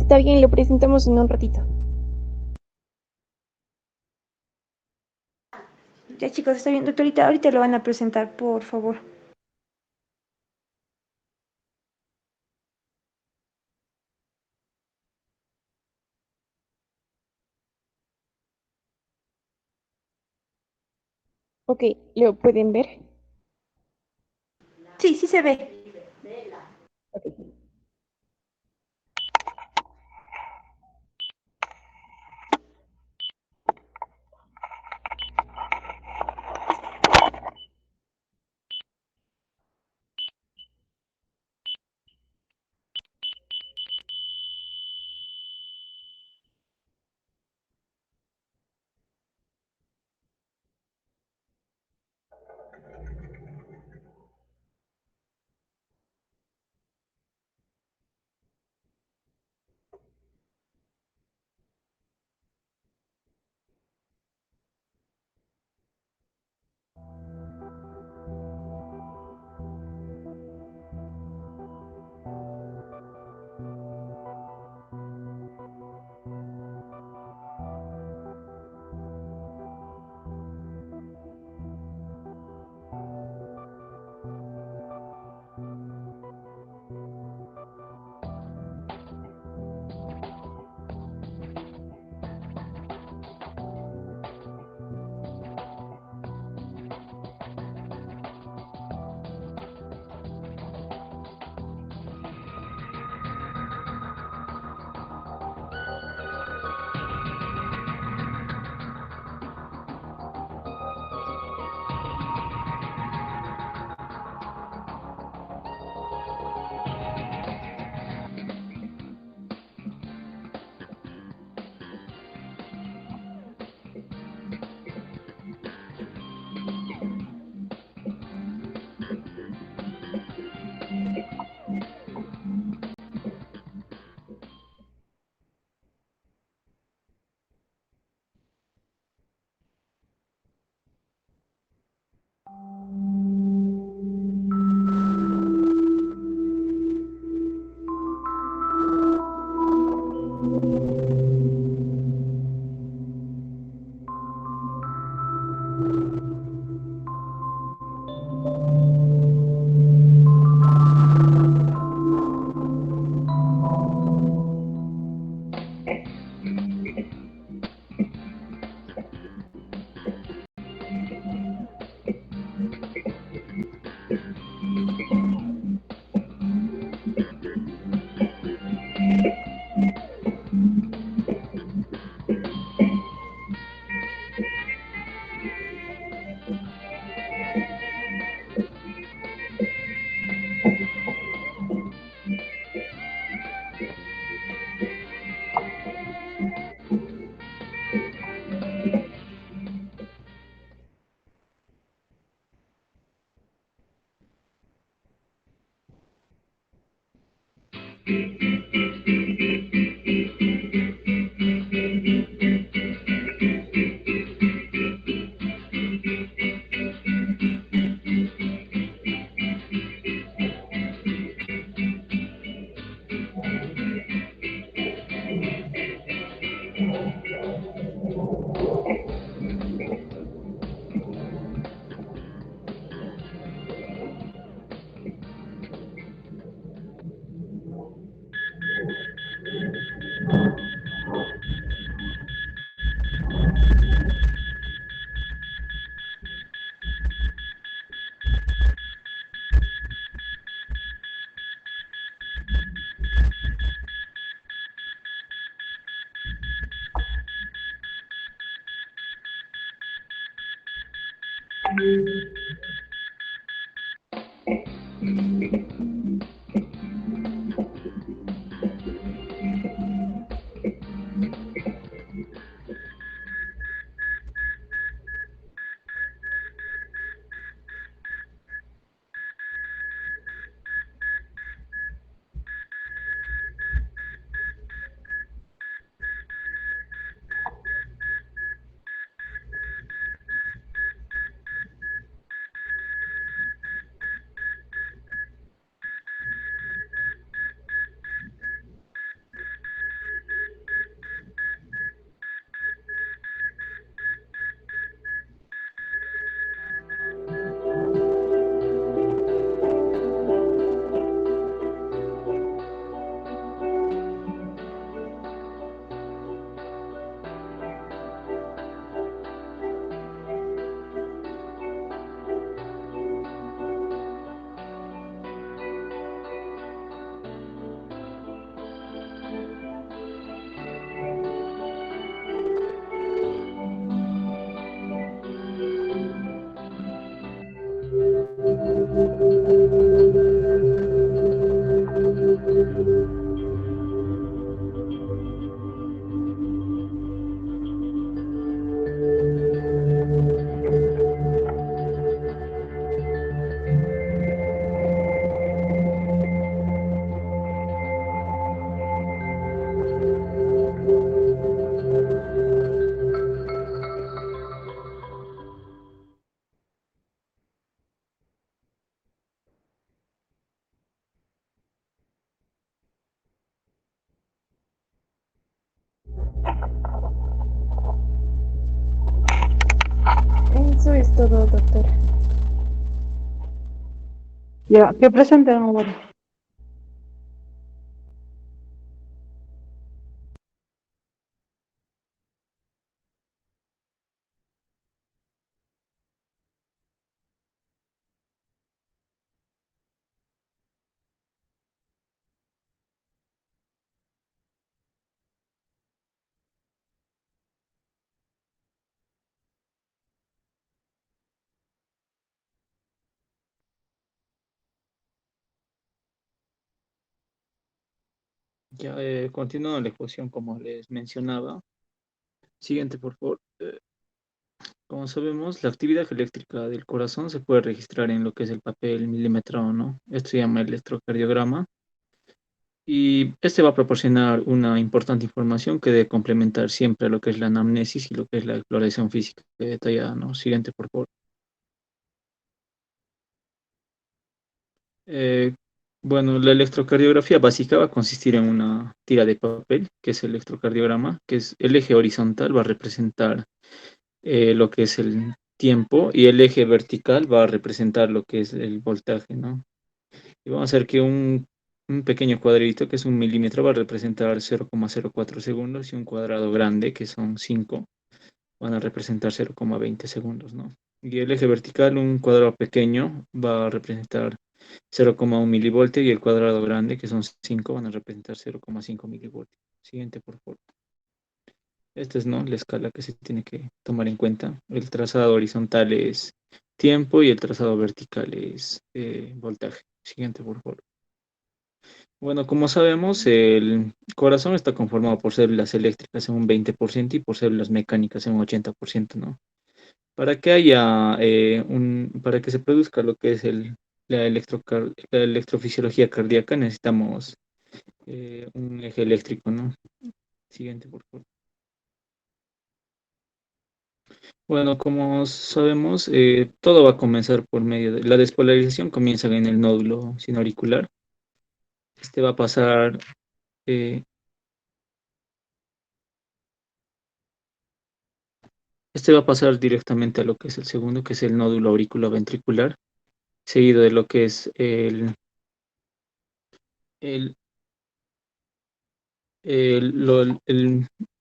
Está bien, lo presentamos en un ratito. Ya chicos, está bien, doctorita, ahorita lo van a presentar, por favor. Ok, ¿lo pueden ver? Sí, sí se ve. Ok. todo, doctor. Ya, que presenten ahora. Ya, continuando la ecuación como les mencionaba. Siguiente, por favor. Como sabemos, la actividad eléctrica del corazón se puede registrar en lo que es el papel milimetrado, ¿no? Esto se llama electrocardiograma y este va a proporcionar una importante información que debe complementar siempre a lo que es la anamnesis y lo que es la exploración física detallada, ¿no? Siguiente, por favor. Eh, bueno, la electrocardiografía básica va a consistir en una tira de papel, que es el electrocardiograma, que es el eje horizontal, va a representar lo que es el tiempo y el eje vertical va a representar lo que es el voltaje, ¿no? Y vamos a hacer que un pequeño cuadrito, que es 1 milímetro, va a representar 0,04 segundos y un cuadrado grande, que son 5 van a representar 0,20 segundos, ¿no? Y el eje vertical, un cuadrado pequeño, va a representar 0,1 milivoltio y el cuadrado grande, que son 5 van a representar 0,5 milivoltios. Siguiente, por favor. Esta es, ¿no?, la escala que se tiene que tomar en cuenta. El trazado horizontal es tiempo y el trazado vertical es voltaje. Siguiente, por favor. Bueno, como sabemos, el corazón está conformado por células eléctricas en un 20% y por células mecánicas en un 80%, ¿no? Para que haya para que se produzca lo que es la electrofisiología cardíaca, necesitamos un eje eléctrico, ¿no? Siguiente, por favor. Bueno, como sabemos, todo va a comenzar por medio de la despolarización, comienza en el nódulo sinauricular. Este va a pasar, eh, este va a pasar directamente a lo que es el segundo, que es el nódulo auriculoventricular, seguido de lo que es el,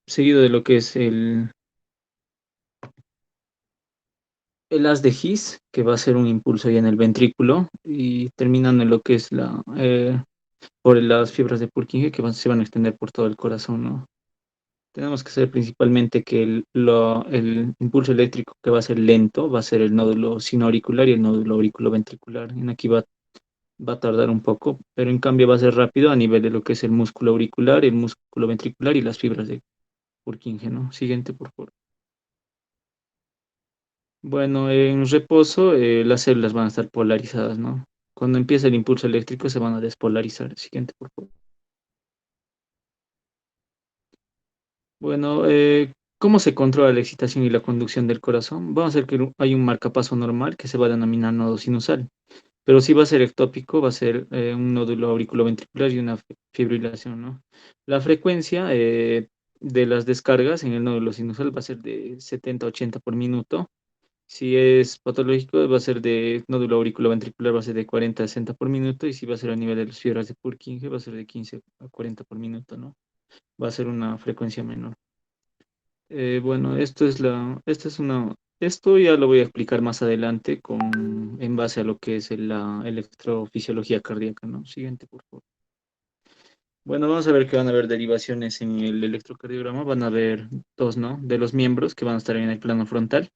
seguido de lo que es el haz de His, que va a ser un impulso ya en el ventrículo, y terminando en lo que es por las fibras de Purkinje se van a extender por todo el corazón, ¿no? Tenemos que saber principalmente que el impulso eléctrico que va a ser lento va a ser el nódulo sinoauricular y el nódulo auriculoventricular. En aquí va a tardar un poco, pero en cambio va a ser rápido a nivel de lo que es el músculo auricular, el músculo ventricular y las fibras de Purkinje, ¿no? Siguiente, por favor. Bueno, en reposo las células van a estar polarizadas, ¿no? Cuando empieza el impulso eléctrico se van a despolarizar. Siguiente, por favor. Bueno, ¿cómo se controla la excitación y la conducción del corazón? Vamos a ver que hay un marcapaso normal que se va a denominar nodo sinusal, pero si va a ser ectópico, va a ser un nódulo auriculoventricular y una fibrilación, ¿no? La frecuencia de las descargas en el nódulo sinusal va a ser de 70 a 80 por minuto. Si es patológico, va a ser de nódulo auriculoventricular, va a ser de 40 a 60 por minuto, y si va a ser a nivel de las fibras de Purkinje, va a ser de 15 a 40 por minuto, ¿no? Va a ser una frecuencia menor. Bueno, esto ya lo voy a explicar más adelante en base a lo que es la electrofisiología cardíaca, ¿no? Siguiente, por favor. Bueno, vamos a ver que van a haber derivaciones en el electrocardiograma. Van a haber dos, ¿no? De los miembros que van a estar en el plano frontal.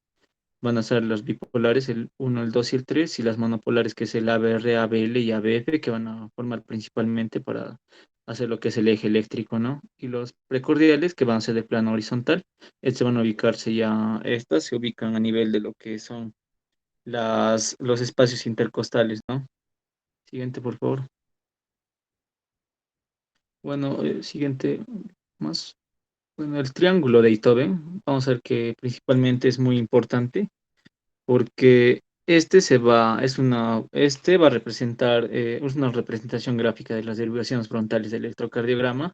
Van a ser las bipolares, el uno, el 2 y el 3 y las monopolares, que es el ABR, ABL y ABF, que van a formar principalmente para hacer lo que es el eje eléctrico, ¿no? Y los precordiales, que van a ser de plano horizontal, estos van a ubicarse ya, estas se ubican a nivel de lo que son los espacios intercostales, ¿no? Siguiente, por favor. Bueno, siguiente, más. Bueno, el triángulo de Beethoven, vamos a ver que principalmente es muy importante porque este va a representar, es una representación gráfica de las derivaciones frontales del electrocardiograma.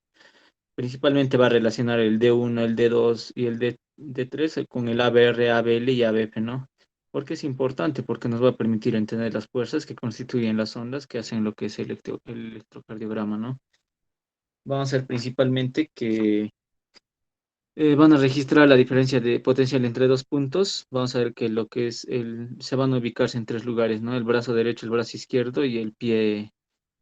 Principalmente va a relacionar el D1, el D2 y el D3 con el ABR, ABL y ABF, ¿no? ¿Por qué es importante? Porque nos va a permitir entender las fuerzas que constituyen las ondas que hacen lo que es el electrocardiograma, ¿no? Vamos a ver principalmente que van a registrar la diferencia de potencial entre dos puntos. Vamos a ver que lo que es se van a ubicarse en tres lugares, ¿no? El brazo derecho, el brazo izquierdo y el pie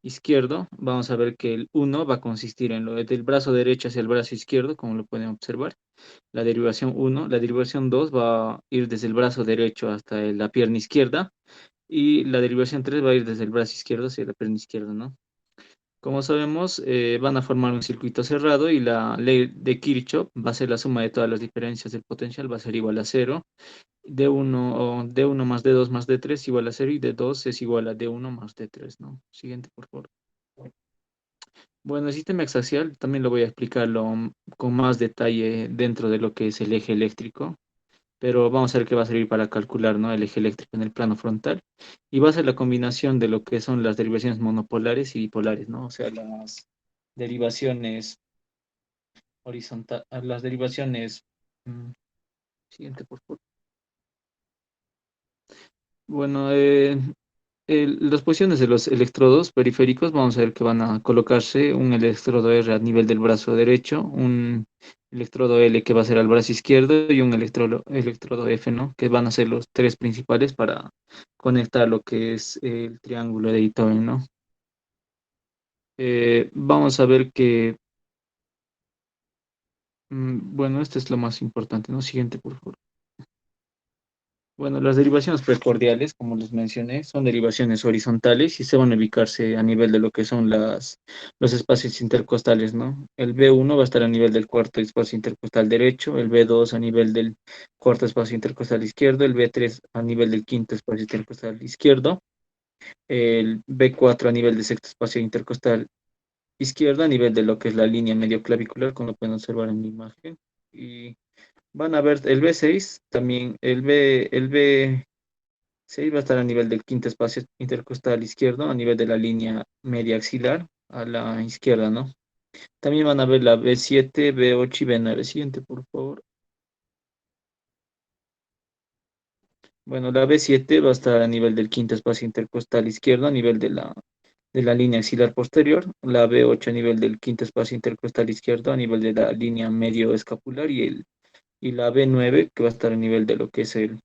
izquierdo. Vamos a ver que el uno va a consistir en lo del brazo derecho hacia el brazo izquierdo, como lo pueden observar. La derivación uno, la derivación 2 va a ir desde el brazo derecho hasta la pierna izquierda y la derivación 3 va a ir desde el brazo izquierdo hacia la pierna izquierda, ¿no? Como sabemos, van a formar un circuito cerrado y la ley de Kirchhoff va a ser la suma de todas las diferencias del potencial, va a ser igual a cero. D1 más D2 más D3 igual a cero y D2 es igual a D1 más D3, ¿no? Siguiente, por favor. Bueno, el sistema exaxial también lo voy a explicarlo con más detalle dentro de lo que es el eje eléctrico, pero vamos a ver qué va a servir para calcular, ¿no? El eje eléctrico en el plano frontal. Y va a ser la combinación de lo que son las derivaciones monopolares y bipolares, ¿no? O sea, las derivaciones horizontales, las derivaciones... siguiente, por favor. Bueno, las posiciones de los electrodos periféricos, vamos a ver que van a colocarse un electrodo R a nivel del brazo derecho, un electrodo L que va a ser al brazo izquierdo y un electrodo F, ¿no? Que van a ser los tres principales para conectar lo que es el triángulo de Itoen, ¿no? Vamos a ver que, bueno, esto es lo más importante, ¿no? Siguiente, por favor. Bueno, las derivaciones precordiales, como les mencioné, son derivaciones horizontales y se van a ubicarse a nivel de lo que son los espacios intercostales, ¿no? El B1 va a estar a nivel del cuarto espacio intercostal derecho, el B2 a nivel del cuarto espacio intercostal izquierdo, el B3 a nivel del quinto espacio intercostal izquierdo, el B4 a nivel del sexto espacio intercostal izquierdo, a nivel de lo que es la línea medio clavicular, como pueden observar en la imagen. Y van a ver el B6, también el B6 va a estar a nivel del quinto espacio intercostal izquierdo, a nivel de la línea media axilar, a la izquierda, ¿no? También van a ver la B7, B8 y B9. Siguiente, por favor. Bueno, la B7 va a estar a nivel del quinto espacio intercostal izquierdo, a nivel de la línea axilar posterior. La B8 a nivel del quinto espacio intercostal izquierdo, a nivel de la línea medio escapular. Y la B9, que va a estar a nivel de lo que es el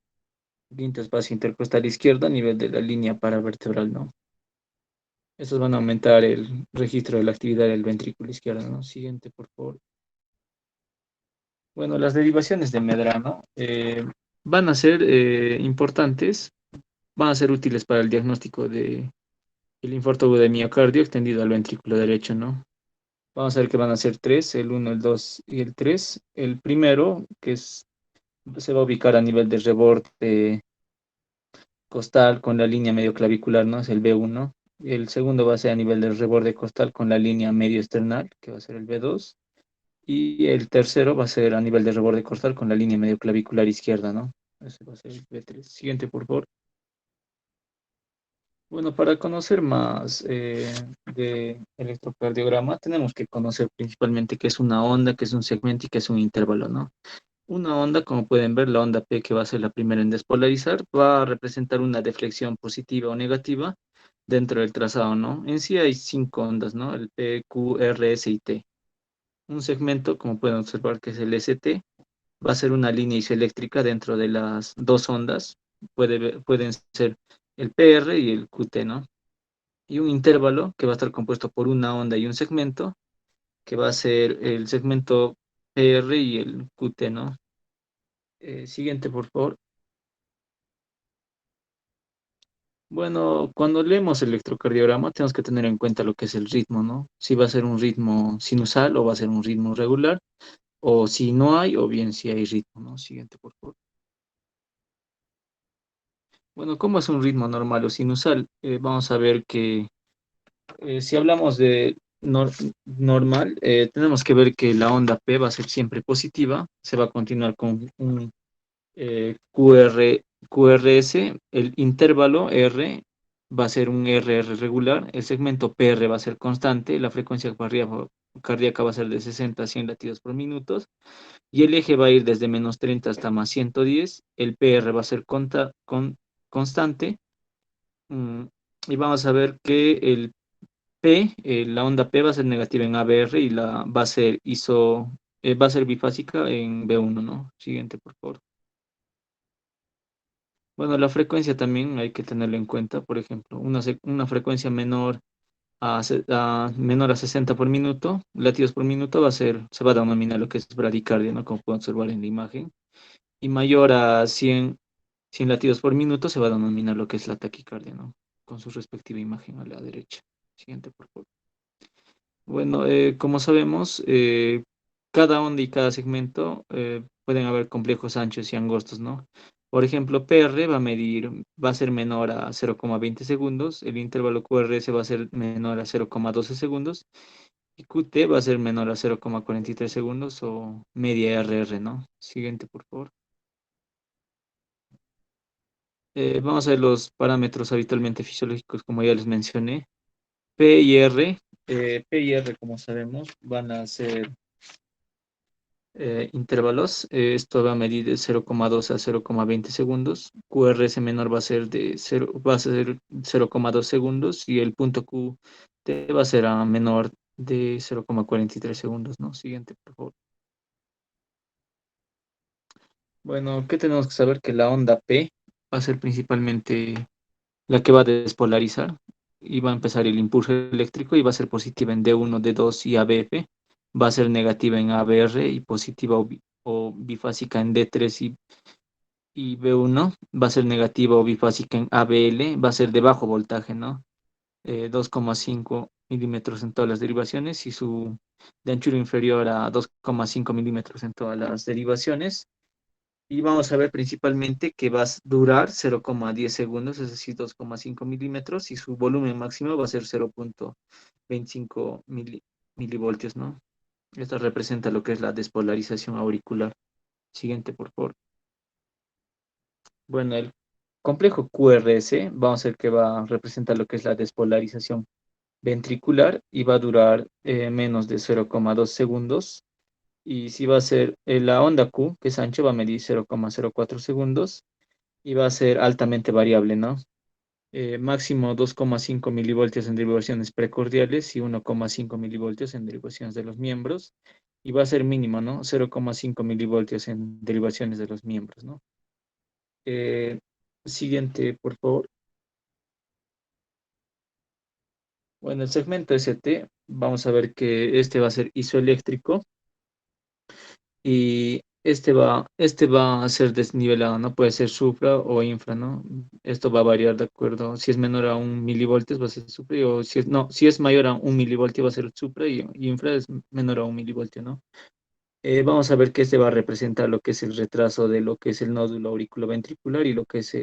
quinto espacio intercostal izquierdo, a nivel de la línea paravertebral, ¿no? Estos van a aumentar el registro de la actividad del ventrículo izquierdo, ¿no? Siguiente, por favor. Bueno, las derivaciones de Medrano van a ser importantes, van a ser útiles para el diagnóstico de el infarto agudo de miocardio extendido al ventrículo derecho, ¿no? Vamos a ver que van a ser tres, el uno, el 2 y el 3. El primero, se va a ubicar a nivel de reborde costal con la línea medio clavicular, ¿no? Es el B1. El segundo va a ser a nivel del reborde costal con la línea medio esternal, que va a ser el B2. Y el tercero va a ser a nivel de reborde costal con la línea medio clavicular izquierda, ¿no? Ese va a ser el B3. Siguiente, por favor. Bueno, para conocer más de electrocardiograma, tenemos que conocer principalmente qué es una onda, qué es un segmento y qué es un intervalo, ¿no? Una onda, como pueden ver, la onda P, que va a ser la primera en despolarizar, va a representar una deflexión positiva o negativa dentro del trazado, ¿no? En sí hay cinco ondas, ¿no? El P, Q, R, S y T. Un segmento, como pueden observar, que es el ST, va a ser una línea isoeléctrica dentro de las dos ondas. Pueden ser el PR y el QT, ¿no? Y un intervalo que va a estar compuesto por una onda y un segmento, que va a ser el segmento PR y el QT, ¿no? Siguiente, por favor. Bueno, cuando leemos el electrocardiograma tenemos que tener en cuenta lo que es el ritmo, ¿no? Si va a ser un ritmo sinusal o va a ser un ritmo regular, o si no hay, o bien si hay ritmo, ¿no? Siguiente, por favor. Bueno, ¿cómo es un ritmo normal o sinusal? Vamos a ver que si hablamos de normal, tenemos que ver que la onda P va a ser siempre positiva, se va a continuar con un QRS, el intervalo R va a ser un RR regular, el segmento PR va a ser constante, la frecuencia cardíaca va a ser de 60 a 100 latidos por minuto. Y el eje va a ir desde menos 30 hasta más 110. El PR va a ser constante. mm, y vamos a ver que el P, la onda P va a ser negativa en ABR y la va a ser va a ser bifásica en B1, ¿no? Siguiente, por favor. Bueno, la frecuencia también hay que tenerlo en cuenta. Por ejemplo, una frecuencia menor a 60 por minuto, latidos por minuto, se va a denominar lo que es bradicardia, ¿no? Como pueden observar en la imagen. Y mayor a 100 latidos por minuto se va a denominar lo que es la taquicardia, ¿no? Con su respectiva imagen a la derecha. Siguiente, por favor. Bueno, como sabemos, cada onda y cada segmento pueden haber complejos anchos y angostos, ¿no? Por ejemplo, PR va a ser menor a 0,20 segundos, el intervalo QRS va a ser menor a 0,12 segundos y QT va a ser menor a 0,43 segundos o media RR, ¿no? Siguiente, por favor. Vamos a ver los parámetros habitualmente fisiológicos, como ya les mencioné. P y R. P y R, como sabemos, van a ser intervalos. Esto va a medir de 0,2 a 0,20 segundos. QRS menor va a ser 0,2 segundos y el punto QT va a ser a menor de 0,43 segundos, ¿no? Siguiente, por favor. Bueno, ¿qué tenemos que saber? Que la onda P va a ser principalmente la que va a despolarizar y va a empezar el impulso eléctrico y va a ser positiva en D1, D2 y ABF, va a ser negativa en ABR y positiva o bifásica en D3 y B1, va a ser negativa o bifásica en ABL, va a ser de bajo voltaje, ¿no? 2,5 milímetros en todas las derivaciones y su de anchura inferior a 2,5 milímetros en todas las derivaciones. Y vamos a ver principalmente que va a durar 0,10 segundos, es decir, 2,5 milímetros, y su volumen máximo va a ser 0,25 milivoltios, ¿no? Esto representa lo que es la despolarización auricular. Siguiente, por favor. Bueno, el complejo QRS, vamos a ver que va a representar lo que es la despolarización ventricular y va a durar menos de 0,2 segundos. Y si va a ser la onda Q, que es ancho, va a medir 0,04 segundos y va a ser altamente variable, ¿no? Máximo 2,5 milivoltios en derivaciones precordiales y 1,5 milivoltios en derivaciones de los miembros. Y va a ser mínimo, ¿no? 0,5 milivoltios en derivaciones de los miembros, ¿no? Eh, Siguiente, por favor. Bueno, el segmento ST, vamos a ver que este va a ser isoeléctrico y este va a ser desnivelado, ¿no? Puede ser supra o infra, ¿no? Esto va a variar de acuerdo. Si es menor a 1 milivoltios va a ser supra o si es mayor a 1 milivoltio va a ser supra y infra es menor a 1 milivoltio, ¿no? Vamos a ver que este va a representar lo que es el retraso de lo que es el nódulo auriculoventricular y lo que es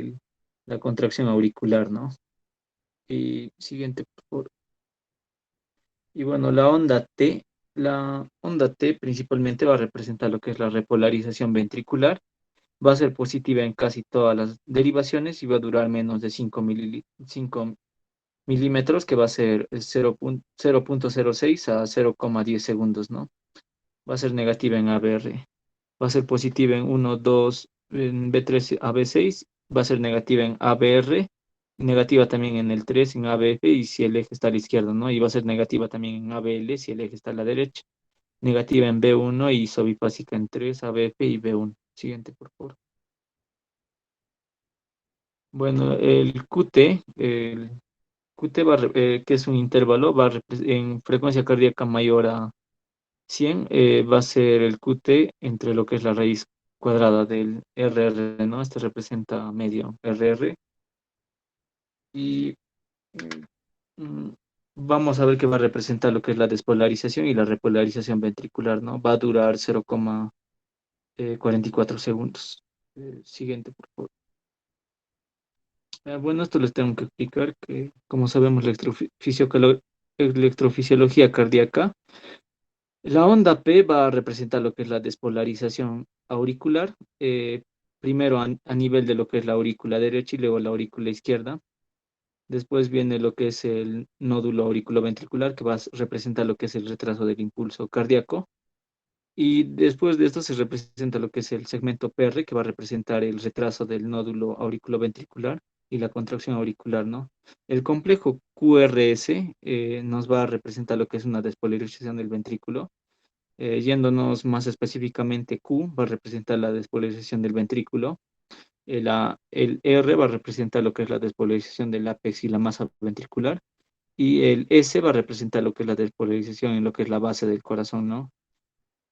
la contracción auricular, ¿no? Y siguiente, por favor. Y bueno, la onda T principalmente va a representar lo que es la repolarización ventricular. Va a ser positiva en casi todas las derivaciones y va a durar menos de 5 milímetros, que va a ser 0,06 a 0,10 segundos, ¿no? Va a ser negativa en ABR. Va a ser positiva en 1, 2, en B3 a B6. Va a ser negativa en ABR. Negativa también en el 3, en ABF, y si el eje está a la izquierda, ¿no? Y va a ser negativa también en ABL si el eje está a la derecha. Negativa en B1 y isobifásica en 3, ABF y B1. Siguiente, por favor. Bueno, el QT que es un intervalo, en frecuencia cardíaca mayor a 100, va a ser el QT entre lo que es la raíz cuadrada del RR, ¿no? Este representa medio RR. Y mm, vamos a ver que va a representar lo que es la despolarización y la repolarización ventricular, ¿no? Va a durar 0,44 segundos. Siguiente, por favor. Bueno, esto les tengo que explicar que, como sabemos, electrofisiología cardíaca, la onda P va a representar lo que es la despolarización auricular, primero a nivel de lo que es la aurícula derecha y luego la aurícula izquierda. Después viene lo que es el nódulo auriculoventricular, que va a representar lo que es el retraso del impulso cardíaco. Y después de esto se representa lo que es el segmento PR, que va a representar el retraso del nódulo auriculoventricular y la contracción auricular, ¿no? El complejo QRS nos va a representar lo que es una despolarización del ventrículo. Yéndonos más específicamente, Q va a representar la despolarización del ventrículo. El R va a representar lo que es la despolarización del ápex y la masa ventricular. Y el S va a representar lo que es la despolarización en lo que es la base del corazón, ¿no?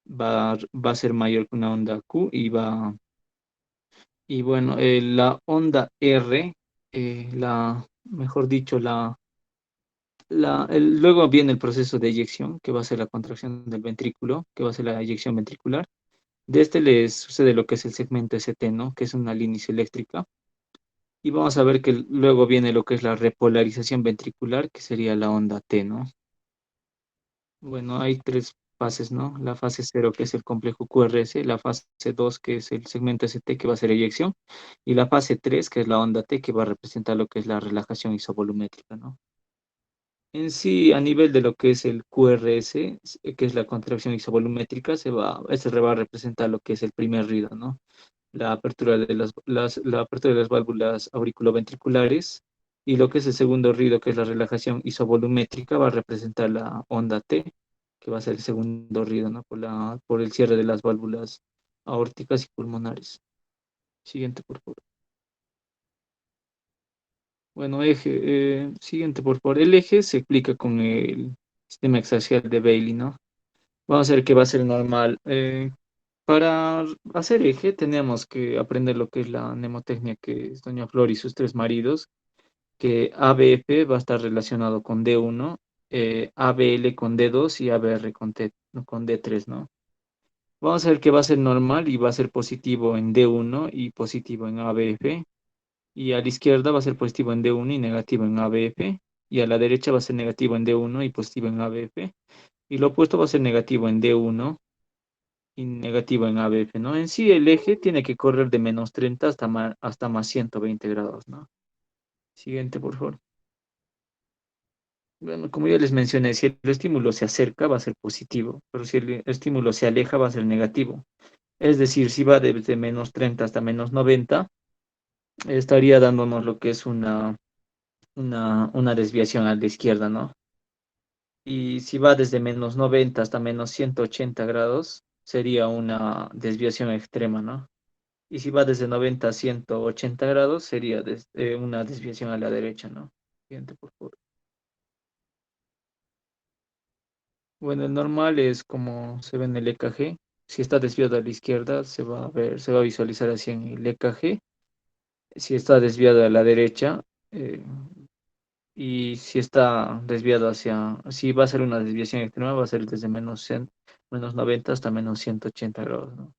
Va a ser mayor que una onda Q y bueno, la onda R, mejor dicho, luego viene el proceso de eyección, que va a ser la contracción del ventrículo, que va a ser la eyección ventricular. De este le sucede lo que es el segmento ST, ¿no? Que es una línea eléctrica. Y vamos a ver que luego viene lo que es la repolarización ventricular, que sería la onda T, ¿no? Bueno, hay tres fases, ¿no? La fase cero, que es el complejo QRS, la fase 2, que es el segmento ST, que va a ser eyección, y la fase 3, que es la onda T, que va a representar lo que es la relajación isovolumétrica, ¿no? En sí, a nivel de lo que es el QRS, que es la contracción isovolumétrica, este va a representar lo que es el primer ruido, ¿no? La apertura de la apertura de las válvulas auriculoventriculares, y lo que es el segundo ruido, que es la relajación isovolumétrica, va a representar la onda T, que va a ser el segundo ruido, ¿no? Por el cierre de las válvulas aórticas y pulmonares. Siguiente, por favor. Bueno, siguiente, por favor. El eje se explica con el sistema exaxial de Bailey, ¿no? Vamos a ver qué va a ser normal. Para hacer eje tenemos que aprender lo que es la mnemotecnia que es Doña Flor y sus tres maridos, que ABF va a estar relacionado con D1, ABL con D2 y ABR con D3, ¿no? Vamos a ver que va a ser normal y va a ser positivo en D1 y positivo en ABF, y a la izquierda va a ser positivo en D1 y negativo en ABF, y a la derecha va a ser negativo en D1 y positivo en ABF, y lo opuesto va a ser negativo en D1 y negativo en ABF, ¿no? En sí, el eje tiene que correr de -30 hasta más 120 grados, ¿no? Siguiente, por favor. Bueno, como ya les mencioné, si el estímulo se acerca, va a ser positivo, pero si el estímulo se aleja, va a ser negativo. Es decir, si va desde -30 hasta -90, estaría dándonos lo que es una desviación a la izquierda, ¿no? Y si va desde -90 hasta -180 grados, sería una desviación extrema, ¿no? Y si va desde 90 a 180 grados, sería una desviación a la derecha, ¿no? Siguiente, por favor. Bueno, el normal es como se ve en el EKG. Si está desviado a la izquierda, se va a visualizar así en el EKG. Si está desviado a la derecha, eh, y si está desviado si va a ser una desviación extrema, va a ser desde -90 hasta -180 grados, ¿no?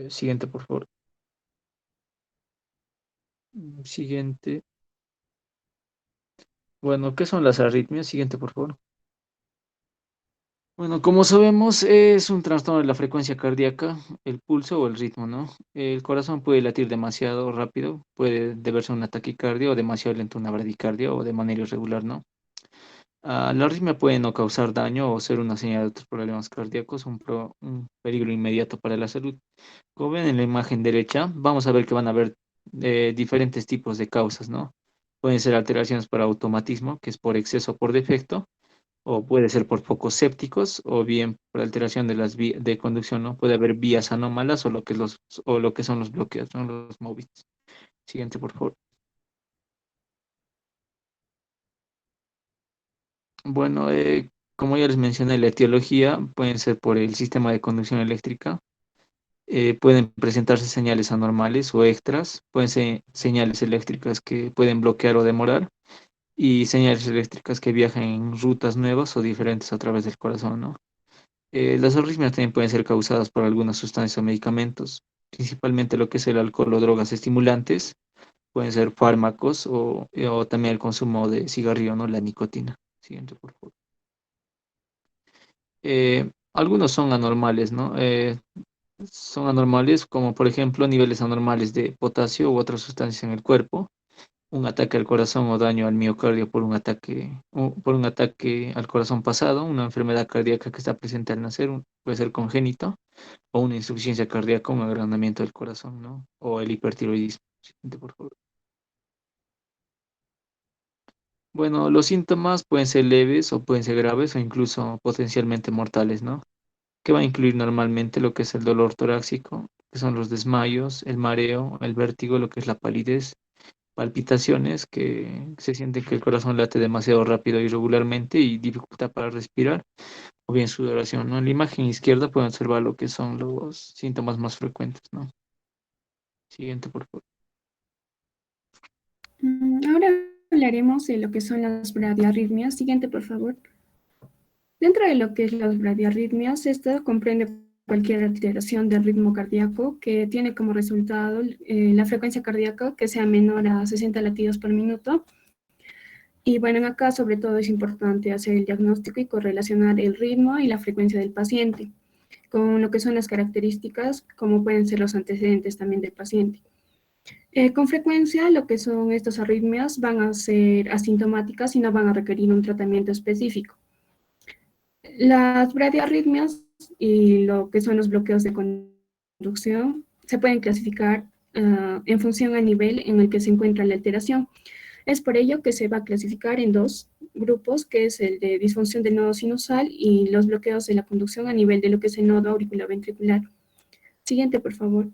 Siguiente, por favor. Siguiente. Bueno, ¿qué son las arritmias? Siguiente, por favor. Bueno, como sabemos, es un trastorno de la frecuencia cardíaca, el pulso o el ritmo, ¿no? El corazón puede latir demasiado rápido, puede deberse a una taquicardia o demasiado lento una bradicardia o de manera irregular, ¿no? La arritmia puede no causar daño o ser una señal de otros problemas cardíacos, un peligro inmediato para la salud. Como ven en la imagen derecha, vamos a ver que van a haber diferentes tipos de causas, ¿no? Pueden ser alteraciones por automatismo, que es por exceso o por defecto, o puede ser por focos sépticos, o bien por alteración de las vías de conducción, ¿no? Puede haber vías anómalas o lo que son los bloqueos, ¿no? Los móviles. Siguiente, por favor. Bueno, como ya les mencioné, la etiología pueden ser por el sistema de conducción eléctrica, pueden presentarse señales anormales o extras, pueden ser señales eléctricas que pueden bloquear o demorar, y señales eléctricas que viajan en rutas nuevas o diferentes a través del corazón, ¿no? Las arritmias también pueden ser causadas por algunas sustancias o medicamentos, principalmente lo que es el alcohol o drogas estimulantes, pueden ser fármacos o también el consumo de cigarrillo, ¿no? La nicotina. Siguiente, por favor. Algunos son anormales, ¿no? Son anormales como por ejemplo niveles anormales de potasio u otras sustancias en el cuerpo, un ataque al corazón o daño al miocardio por un ataque al corazón pasado, una enfermedad cardíaca que está presente al nacer, puede ser congénito, o una insuficiencia cardíaca, un agrandamiento del corazón, ¿no? O el hipertiroidismo. Siguiente, por favor. Bueno, los síntomas pueden ser leves o pueden ser graves o incluso potencialmente mortales, ¿no? Que va a incluir normalmente lo que es el dolor torácico, que son los desmayos, el mareo, el vértigo, lo que es la palidez, palpitaciones, que se siente que el corazón late demasiado rápido e irregularmente y dificultad para respirar, o bien sudoración, ¿no? En la imagen izquierda pueden observar lo que son los síntomas más frecuentes, ¿no? Siguiente, por favor. Ahora hablaremos de lo que son las bradiarritmias. Siguiente, por favor. Dentro de lo que es las bradiarritmias, esta comprende cualquier alteración del ritmo cardíaco que tiene como resultado la frecuencia cardíaca que sea menor a 60 latidos por minuto. Y bueno, acá sobre todo es importante hacer el diagnóstico y correlacionar el ritmo y la frecuencia del paciente con lo que son las características, como pueden ser los antecedentes también del paciente. Con frecuencia, lo que son estas arritmias van a ser asintomáticas y no van a requerir un tratamiento específico. Las bradiarritmias y lo que son los bloqueos de conducción se pueden clasificar en función al nivel en el que se encuentra la alteración. Es por ello que se va a clasificar en dos grupos, que es el de disfunción del nodo sinusal y los bloqueos de la conducción a nivel de lo que es el nodo auriculoventricular. Siguiente, por favor.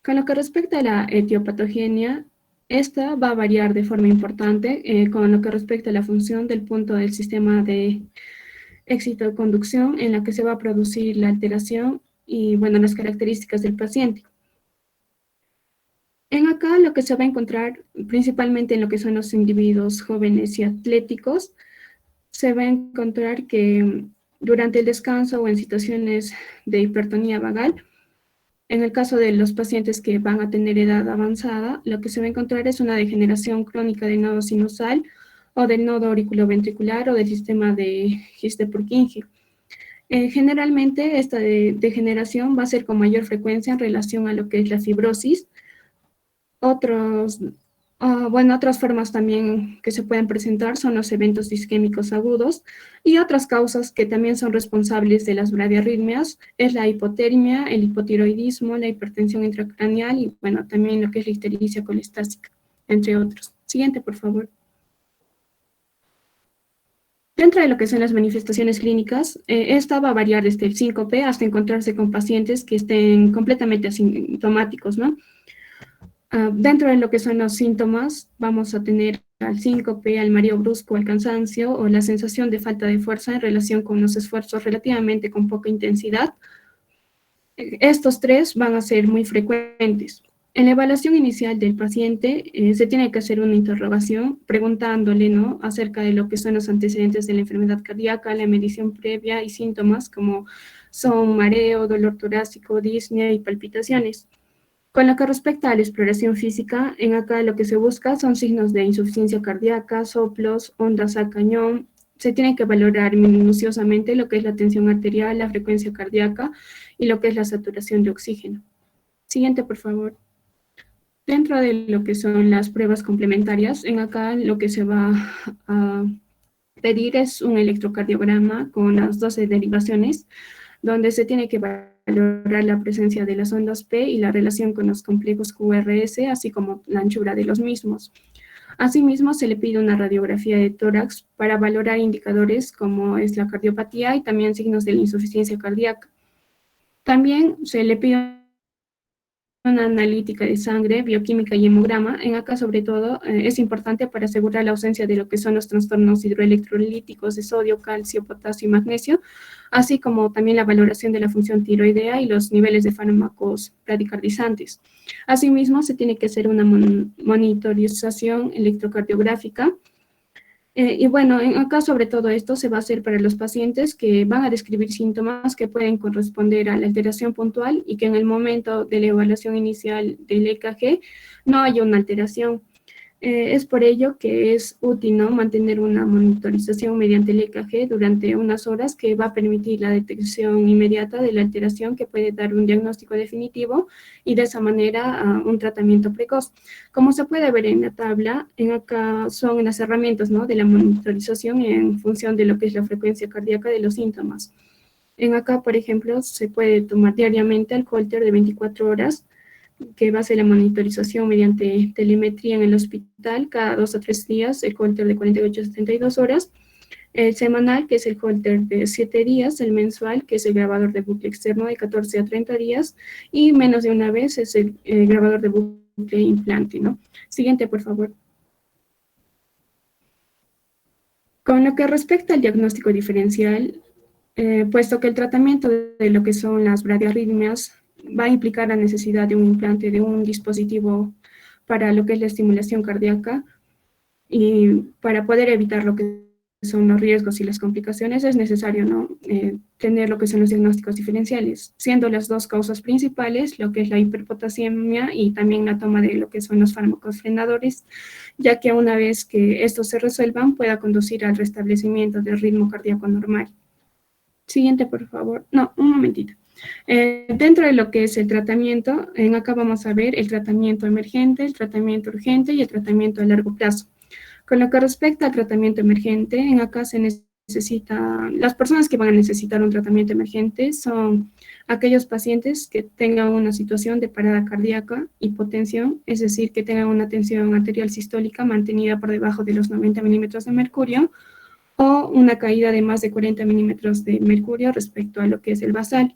Con lo que respecta a la etiopatogenia, esta va a variar de forma importante con lo que respecta a la función del punto del sistema de excitoconducción en la que se va a producir la alteración y, bueno, las características del paciente. En acá lo que se va a encontrar principalmente en lo que son los individuos jóvenes y atléticos, se va a encontrar que durante el descanso o en situaciones de hipertonía vagal, en el caso de los pacientes que van a tener edad avanzada, lo que se va a encontrar es una degeneración crónica del nodo sinusal o del nodo auriculoventricular o del sistema de His-de-Purkinje. Generalmente esta degeneración va a ser con mayor frecuencia en relación a lo que es la fibrosis. Otras formas también que se pueden presentar son los eventos isquémicos agudos y otras causas que también son responsables de las bradiarritmias es la hipotermia, el hipotiroidismo, la hipertensión intracraneal y, bueno, también lo que es la ictericia colestática, entre otros. Siguiente, por favor. Dentro de lo que son las manifestaciones clínicas, esta va a variar desde el síncope hasta encontrarse con pacientes que estén completamente asintomáticos, ¿no? Dentro de lo que son los síntomas, vamos a tener al síncope, al mareo brusco, al cansancio o la sensación de falta de fuerza en relación con los esfuerzos relativamente con poca intensidad. Estos tres van a ser muy frecuentes. En la evaluación inicial del paciente se tiene que hacer una interrogación preguntándole, ¿no?, acerca de lo que son los antecedentes de la enfermedad cardíaca, la medición previa y síntomas como son mareo, dolor torácico, disnea y palpitaciones. Con lo que respecta a la exploración física, en acá lo que se busca son signos de insuficiencia cardíaca, soplos, ondas al cañón. Se tiene que valorar minuciosamente lo que es la tensión arterial, la frecuencia cardíaca y lo que es la saturación de oxígeno. Siguiente, por favor. Dentro de lo que son las pruebas complementarias, en acá lo que se va a pedir es un electrocardiograma con las 12 derivaciones, donde se tiene que valorar la presencia de las ondas P y la relación con los complejos QRS, así como la anchura de los mismos. Asimismo, se le pide una radiografía de tórax para valorar indicadores como es la cardiopatía y también signos de la insuficiencia cardíaca. También se le pide una analítica de sangre, bioquímica y hemograma. En acá, sobre todo, es importante para asegurar la ausencia de lo que son los trastornos hidroelectrolíticos de sodio, calcio, potasio y magnesio, así como también la valoración de la función tiroidea y los niveles de fármacos bradicardizantes. Asimismo, se tiene que hacer una monitorización electrocardiográfica. Y bueno, acá sobre todo esto se va a hacer para los pacientes que van a describir síntomas que pueden corresponder a la alteración puntual y que en el momento de la evaluación inicial del EKG no haya una alteración. Es por ello que es útil, ¿no?, mantener una monitorización mediante el EKG durante unas horas que va a permitir la detección inmediata de la alteración que puede dar un diagnóstico definitivo y de esa manera un tratamiento precoz. Como se puede ver en la tabla, en acá son las herramientas, ¿no?, de la monitorización en función de lo que es la frecuencia cardíaca de los síntomas. En acá, por ejemplo, se puede tomar diariamente el Holter de 24 horas, que va a ser la monitorización mediante telemetría en el hospital cada 2 a 3 días, el Holter de 48 a 72 horas, el semanal, que es el Holter de 7 días, el mensual, que es el grabador de bucle externo de 14 a 30 días, y menos de una vez es el grabador de bucle implante, ¿no? Siguiente, por favor. Con lo que respecta al diagnóstico diferencial, puesto que el tratamiento de lo que son las bradiarritmias va a implicar la necesidad de un implante de un dispositivo para lo que es la estimulación cardíaca, y para poder evitar lo que son los riesgos y las complicaciones es necesario, ¿no?, tener lo que son los diagnósticos diferenciales, siendo las dos causas principales lo que es la hiperpotasemia y también la toma de lo que son los fármacos frenadores, ya que una vez que estos se resuelvan pueda conducir al restablecimiento del ritmo cardíaco normal. Siguiente, por favor. No, un momentito. Dentro de lo que es el tratamiento, en acá vamos a ver el tratamiento emergente, el tratamiento urgente y el tratamiento a largo plazo. Con lo que respecta al tratamiento emergente, en acá se necesita, las personas que van a necesitar un tratamiento emergente son aquellos pacientes que tengan una situación de parada cardíaca, hipotensión, es decir, que tengan una tensión arterial sistólica mantenida por debajo de los 90 milímetros de mercurio, o una caída de más de 40 milímetros de mercurio respecto a lo que es el basal.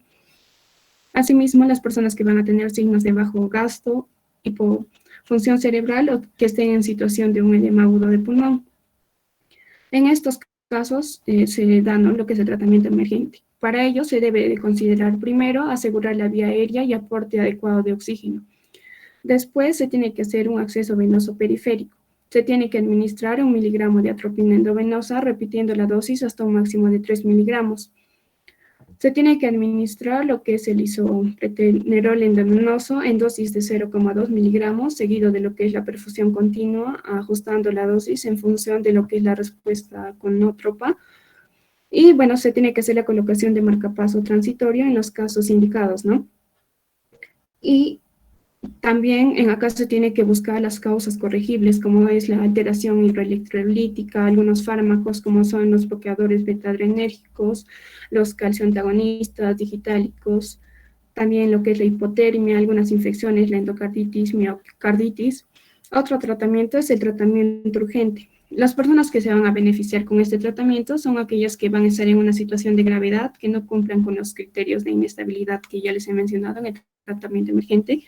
Asimismo, las personas que van a tener signos de bajo gasto, hipofunción cerebral o que estén en situación de un edema agudo de pulmón. En estos casos se da, ¿no?, lo que es el tratamiento emergente. Para ello se debe de considerar primero asegurar la vía aérea y aporte adecuado de oxígeno. Después se tiene que hacer un acceso venoso periférico. Se tiene que administrar 1 miligramo de atropina endovenosa, repitiendo la dosis hasta un máximo de 3 miligramos. Se tiene que administrar lo que es el isopretenerol endovenoso en dosis de 0,2 miligramos, seguido de lo que es la perfusión continua, ajustando la dosis en función de lo que es la respuesta conótropa. Y bueno, se tiene que hacer la colocación de marcapaso transitorio en los casos indicados, ¿no? Y también en acá se tiene que buscar las causas corregibles, como es la alteración hidroelectrolítica, algunos fármacos como son los bloqueadores beta-adrenérgicos, los calcioantagonistas digitálicos, también lo que es la hipotermia, algunas infecciones, la endocarditis, miocarditis. Otro tratamiento es el tratamiento urgente. Las personas que se van a beneficiar con este tratamiento son aquellas que van a estar en una situación de gravedad, que no cumplan con los criterios de inestabilidad que ya les he mencionado en el tratamiento emergente.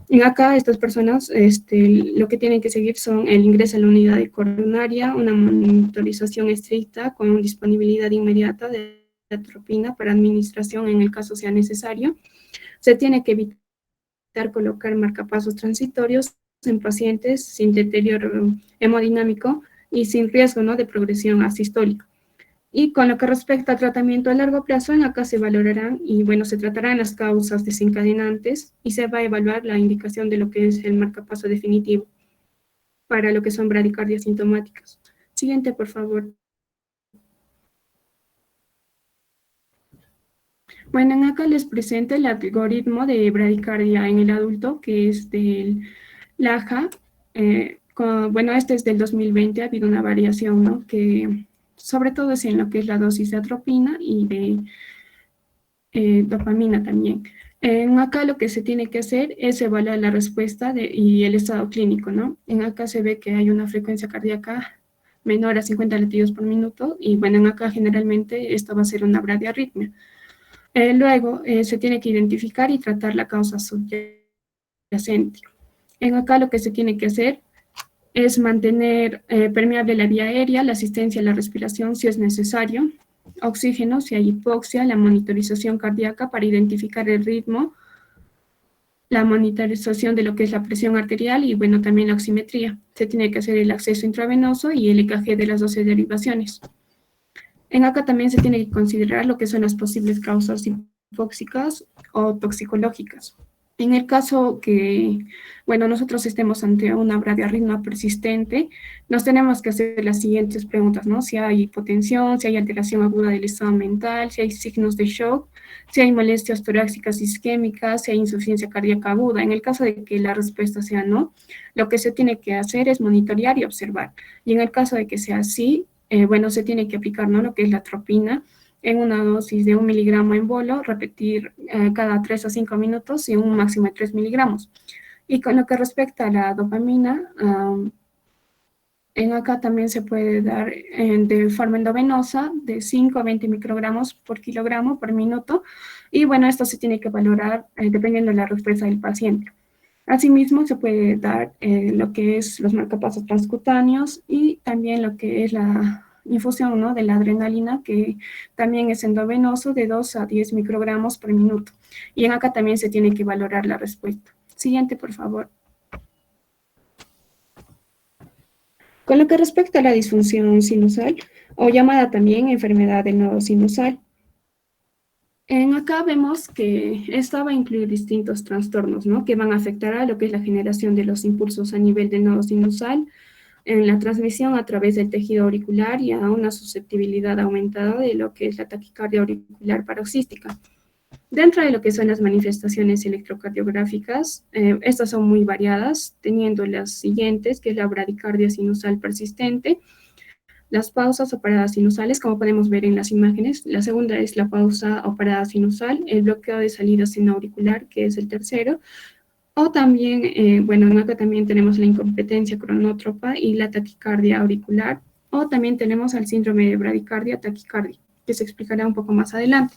En acá, estas personas lo que tienen que seguir son el ingreso a la unidad de coronaria, una monitorización estricta con disponibilidad inmediata de atropina para administración en el caso sea necesario. Se tiene que evitar colocar marcapasos transitorios en pacientes sin deterioro hemodinámico y sin riesgo, ¿no?, de progresión asistólica. Y con lo que respecta al tratamiento a largo plazo, en acá se valorarán y bueno, se tratarán las causas desencadenantes y se va a evaluar la indicación de lo que es el marcapaso definitivo para lo que son bradicardias sintomáticas. Siguiente, por favor. Bueno, en acá les presento el algoritmo de bradicardia en el adulto, que es del LAHA. Bueno, este es del 2020, ha habido una variación, ¿no?, que sobre todo es en lo que es la dosis de atropina y de dopamina también. En acá lo que se tiene que hacer es evaluar la respuesta y el estado clínico, ¿no? En acá se ve que hay una frecuencia cardíaca menor a 50 latidos por minuto y bueno, en acá generalmente esto va a ser una bradiarritmia. Luego se tiene que identificar y tratar la causa subyacente. En acá lo que se tiene que hacer es mantener permeable la vía aérea, la asistencia a la respiración si es necesario, oxígeno si hay hipoxia, la monitorización cardíaca para identificar el ritmo, la monitorización de lo que es la presión arterial y bueno, también la oximetría. Se tiene que hacer el acceso intravenoso y el EKG de las 12 derivaciones. En acá también se tiene que considerar lo que son las posibles causas hipóxicas o toxicológicas. En el caso que, bueno, nosotros estemos ante una bradiarritmia persistente, nos tenemos que hacer las siguientes preguntas, ¿no? Si hay hipotensión, si hay alteración aguda del estado mental, si hay signos de shock, si hay molestias torácicas isquémicas, si hay insuficiencia cardíaca aguda. En el caso de que la respuesta sea no, lo que se tiene que hacer es monitorear y observar. Y en el caso de que sea sí, bueno, se tiene que aplicar, ¿no? Lo que es la atropina en una dosis de 1 miligramo en bolo, repetir cada 3 a 5 minutos y un máximo de 3 miligramos. Y con lo que respecta a la dopamina, en acá también se puede dar de forma endovenosa de 5 a 20 microgramos por kilogramo por minuto. Y bueno, esto se tiene que valorar dependiendo de la respuesta del paciente. Asimismo, se puede dar lo que es los marcapasos transcutáneos y también lo que es la infusión, ¿no? De la adrenalina, que también es endovenoso de 2 a 10 microgramos por minuto. Y en acá también se tiene que valorar la respuesta. Siguiente, por favor. Con lo que respecta a la disfunción sinusal, o llamada también enfermedad del nodo sinusal, en acá vemos que esta va a incluir distintos trastornos, ¿no? Que van a afectar a lo que es la generación de los impulsos a nivel del nodo sinusal, en la transmisión a través del tejido auricular y a una susceptibilidad aumentada de lo que es la taquicardia auricular paroxística. Dentro de lo que son las manifestaciones electrocardiográficas, estas son muy variadas, teniendo las siguientes, que es la bradicardia sinusal persistente, las pausas o paradas sinusales, como podemos ver en las imágenes. La segunda es la pausa o parada sinusal, el bloqueo de salida sinoauricular, que es el tercero, o también, bueno, acá también tenemos la incompetencia cronótropa y la taquicardia auricular, o también tenemos al síndrome de bradicardia taquicardia, que se explicará un poco más adelante.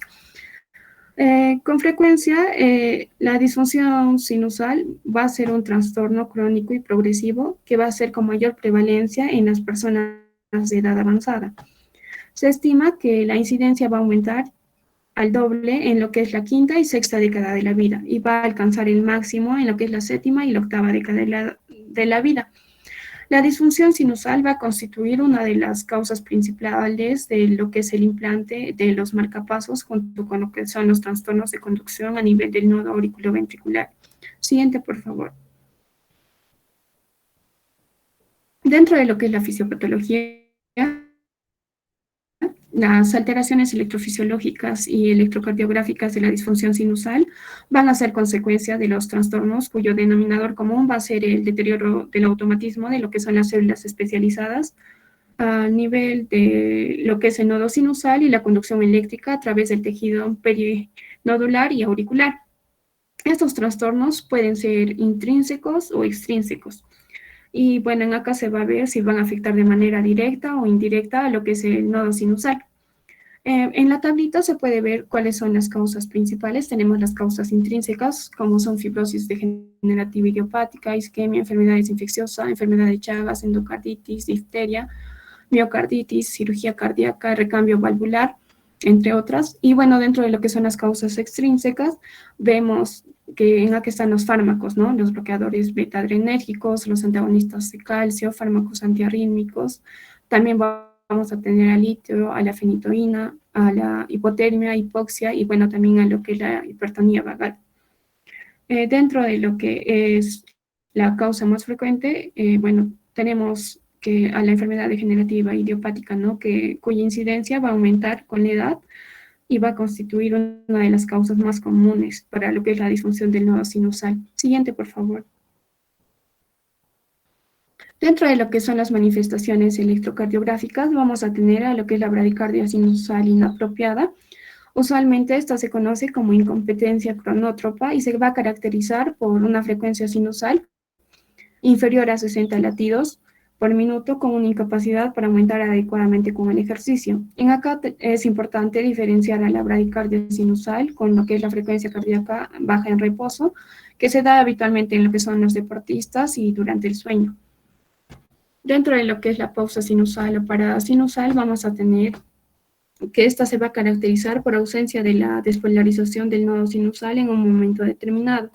Con frecuencia, la disfunción sinusal va a ser un trastorno crónico y progresivo que va a ser con mayor prevalencia en las personas de edad avanzada. Se estima que la incidencia va a aumentar al doble en lo que es la quinta y sexta década de la vida y va a alcanzar el máximo en lo que es la séptima y la octava década de la vida. La disfunción sinusal va a constituir una de las causas principales de lo que es el implante de los marcapasos junto con lo que son los trastornos de conducción a nivel del nodo auriculoventricular. Siguiente, por favor. Dentro de lo que es la fisiopatología, las alteraciones electrofisiológicas y electrocardiográficas de la disfunción sinusal van a ser consecuencia de los trastornos cuyo denominador común va a ser el deterioro del automatismo de lo que son las células especializadas a nivel de lo que es el nodo sinusal y la conducción eléctrica a través del tejido perinodular y auricular. Estos trastornos pueden ser intrínsecos o extrínsecos. Y bueno, en acá se va a ver si van a afectar de manera directa o indirecta a lo que es el nodo sinusal. En la tablita se puede ver cuáles son las causas principales. Tenemos las causas intrínsecas, como son fibrosis degenerativa idiopática, isquemia, enfermedades infecciosas, enfermedad de Chagas, endocarditis, difteria, miocarditis, cirugía cardíaca, recambio valvular, entre otras. Y bueno, dentro de lo que son las causas extrínsecas, vemos que en la que están los fármacos, ¿no? Los bloqueadores beta-adrenérgicos, los antagonistas de calcio, fármacos antiarrítmicos. También vamos a tener al litio, a la fenitoína, a la hipotermia, hipoxia y bueno, también a lo que es la hipertonía vagal. Dentro de lo que es la causa más frecuente, bueno, tenemos que a la enfermedad degenerativa idiopática, ¿no? Cuya incidencia va a aumentar con la edad y va a constituir una de las causas más comunes para lo que es la disfunción del nodo sinusal. Siguiente, por favor. Dentro de lo que son las manifestaciones electrocardiográficas, vamos a tener a lo que es la bradicardia sinusal inapropiada. Usualmente esta se conoce como incompetencia cronótropa y se va a caracterizar por una frecuencia sinusal inferior a 60 latidos por minuto con una incapacidad para aumentar adecuadamente con el ejercicio. En acá es importante diferenciar a la bradicardia sinusal con lo que es la frecuencia cardíaca baja en reposo, que se da habitualmente en lo que son los deportistas y durante el sueño. Dentro de lo que es la pausa sinusal o parada sinusal, vamos a tener que esta se va a caracterizar por ausencia de la despolarización del nodo sinusal en un momento determinado.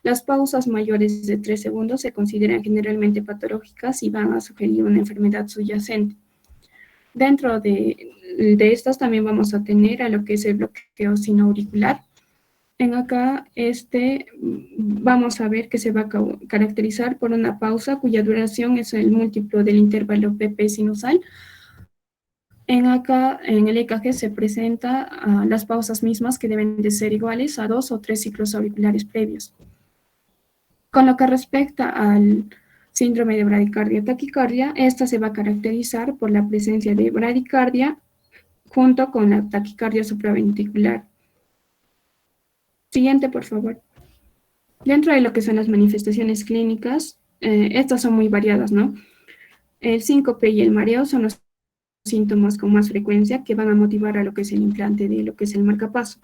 Las pausas mayores de 3 segundos se consideran generalmente patológicas y van a sugerir una enfermedad subyacente. Dentro de estas también vamos a tener a lo que es el bloqueo sinoauricular. En acá, vamos a ver que se va a caracterizar por una pausa cuya duración es el múltiplo del intervalo PP sinusal. En acá, en el EKG se presenta las pausas mismas que deben de ser iguales a 2 o 3 ciclos auriculares previos. Con lo que respecta al síndrome de bradicardia-taquicardia, esta se va a caracterizar por la presencia de bradicardia junto con la taquicardia supraventricular. Siguiente, por favor. Dentro de lo que son las manifestaciones clínicas, estas son muy variadas, ¿no? El síncope y el mareo son los síntomas con más frecuencia que van a motivar a lo que es el implante de lo que es el marcapaso.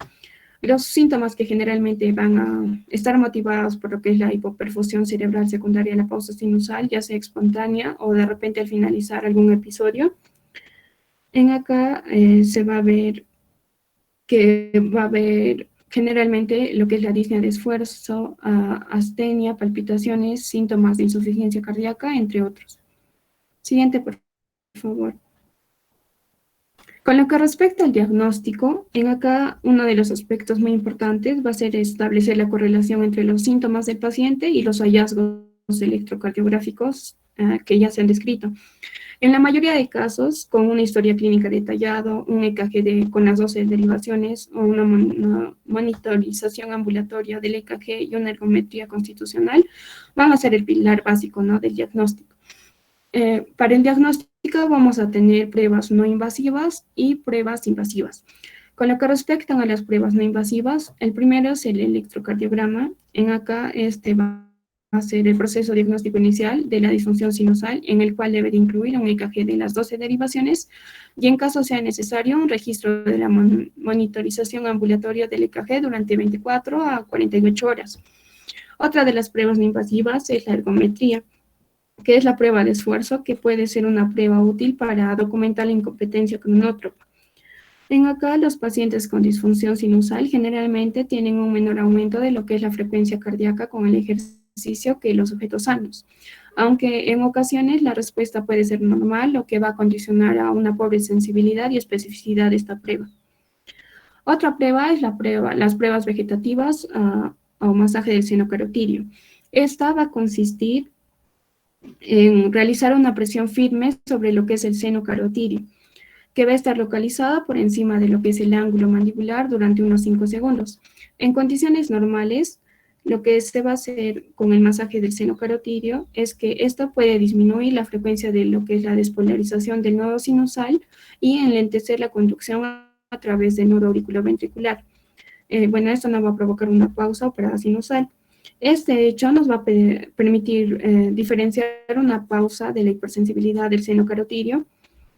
Los síntomas que generalmente van a estar motivados por lo que es la hipoperfusión cerebral secundaria a la pausa sinusal, ya sea espontánea o de repente al finalizar algún episodio. En acá se va a ver que va a haber generalmente lo que es la disnea de esfuerzo, astenia, palpitaciones, síntomas de insuficiencia cardíaca, entre otros. Siguiente, por favor. Con lo que respecta al diagnóstico, en acá uno de los aspectos muy importantes va a ser establecer la correlación entre los síntomas del paciente y los hallazgos electrocardiográficos que ya se han descrito. En la mayoría de casos, con una historia clínica detallada, un EKG con las 12 derivaciones o una monitorización ambulatoria del EKG y una ergometría constitucional, van a ser el pilar básico, ¿no?, del diagnóstico. Para el diagnóstico vamos a tener pruebas no invasivas y pruebas invasivas. Con lo que respectan a las pruebas no invasivas, el primero es el electrocardiograma. En acá va a ser el proceso diagnóstico inicial de la disfunción sinusal, en el cual debe de incluir un EKG de las 12 derivaciones y, en caso sea necesario, un registro de la monitorización ambulatoria del EKG durante 24 a 48 horas. Otra de las pruebas no invasivas es la ergometría, que es la prueba de esfuerzo, que puede ser una prueba útil para documentar la incompetencia cronótropa. En acá, los pacientes con disfunción sinusal generalmente tienen un menor aumento de lo que es la frecuencia cardíaca con el ejercicio que los sujetos sanos, aunque en ocasiones la respuesta puede ser normal, lo que va a condicionar a una pobre sensibilidad y especificidad de esta prueba. Otra prueba es las pruebas vegetativas o masaje del seno carotidio. Esta va a consistir en realizar una presión firme sobre lo que es el seno carotidio, que va a estar localizada por encima de lo que es el ángulo mandibular durante unos 5 segundos. En condiciones normales, lo que se va a hacer con el masaje del seno carotidio es que esto puede disminuir la frecuencia de lo que es la despolarización del nodo sinusal y enlentecer la conducción a través del nodo auriculoventricular. Bueno, esto no va a provocar una pausa o parada sinusal. Este hecho nos va a permitir diferenciar una pausa de la hipersensibilidad del seno carotidio,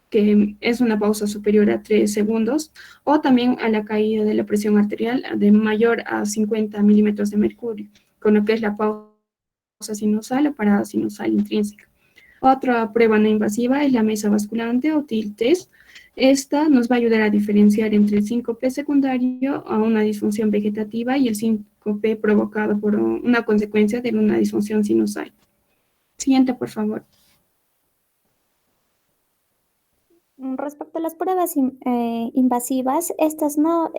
que es una pausa superior a 3 segundos, o también a la caída de la presión arterial de mayor a 50 milímetros de mercurio, con lo que es la pausa sinusal o parada sinusal intrínseca. Otra prueba no invasiva es la mesa basculante o tilt test. Esta nos va a ayudar a diferenciar entre el síncope secundario a una disfunción vegetativa y el síncope provocado por una consecuencia de una disfunción sinusal. Siguiente, por favor. Respecto a las pruebas invasivas, estas no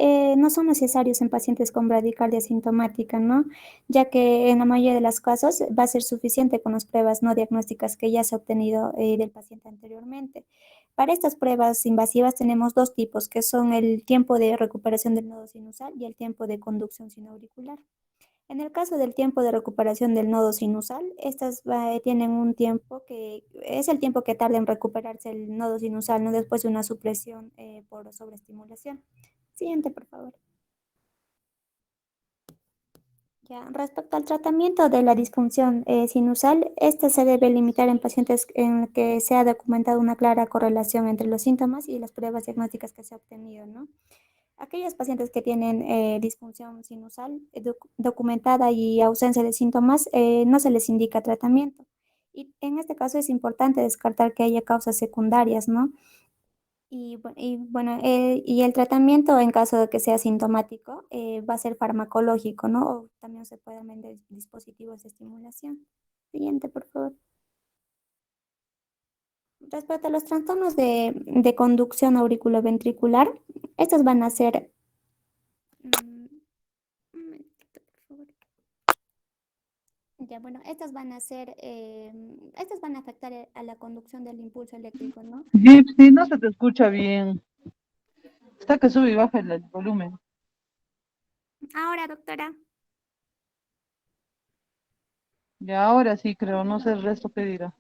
son necesarias en pacientes con bradicardia sintomática, ¿no? Ya que en la mayoría de los casos va a ser suficiente con las pruebas no diagnósticas que ya se ha obtenido del paciente anteriormente. Para estas pruebas invasivas tenemos dos tipos, que son el tiempo de recuperación del nodo sinusal y el tiempo de conducción sinoauricular. En el caso del tiempo de recuperación del nodo sinusal, estas tienen un tiempo que es el tiempo que tarda en recuperarse el nodo sinusal, ¿no?, después de una supresión por sobreestimulación. Siguiente, por favor. Ya, respecto al tratamiento de la disfunción sinusal, esta se debe limitar en pacientes en que se ha documentado una clara correlación entre los síntomas y las pruebas diagnósticas que se ha obtenido, ¿no? Aquellos pacientes que tienen disfunción sinusal documentada y ausencia de síntomas, no se les indica tratamiento. Y en este caso es importante descartar que haya causas secundarias, ¿no? Y el tratamiento en caso de que sea sintomático va a ser farmacológico, ¿no? O también se pueden vender dispositivos de estimulación. Siguiente, por favor. Respecto a los trastornos de conducción auriculoventricular, estos van a ser Ya, bueno, estas van a afectar a la conducción del impulso eléctrico, ¿no? Gypsy, no se te escucha bien. Está que sube y baja el volumen. Ahora, doctora. Ya ahora sí creo, no sé el resto que dirá.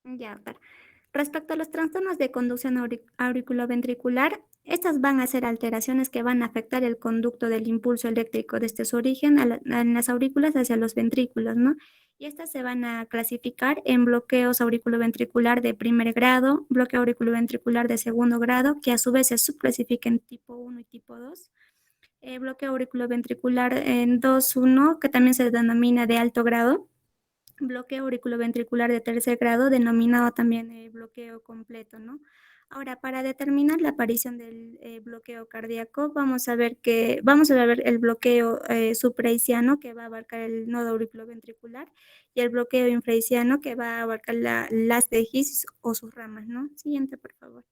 Ya, doctora. Respecto a los trastornos de conducción auriculoventricular, estas van a ser alteraciones que van a afectar el conducto del impulso eléctrico desde su origen en las aurículas hacia los ventrículos, ¿no? Y estas se van a clasificar en bloqueos auriculoventricular de primer grado, bloqueo auriculoventricular de segundo grado, que a su vez se subclasifica en tipo 1 y tipo 2, bloqueo auriculoventricular en 2-1, que también se denomina de alto grado, bloqueo auriculoventricular de tercer grado, denominado también bloqueo completo, ¿no? Ahora, para determinar la aparición del bloqueo cardíaco, vamos a ver el bloqueo supraiciano, que va a abarcar el nodo auriculoventricular, y el bloqueo infraiciano, que va a abarcar las de His o sus ramas, ¿no? Siguiente, por favor.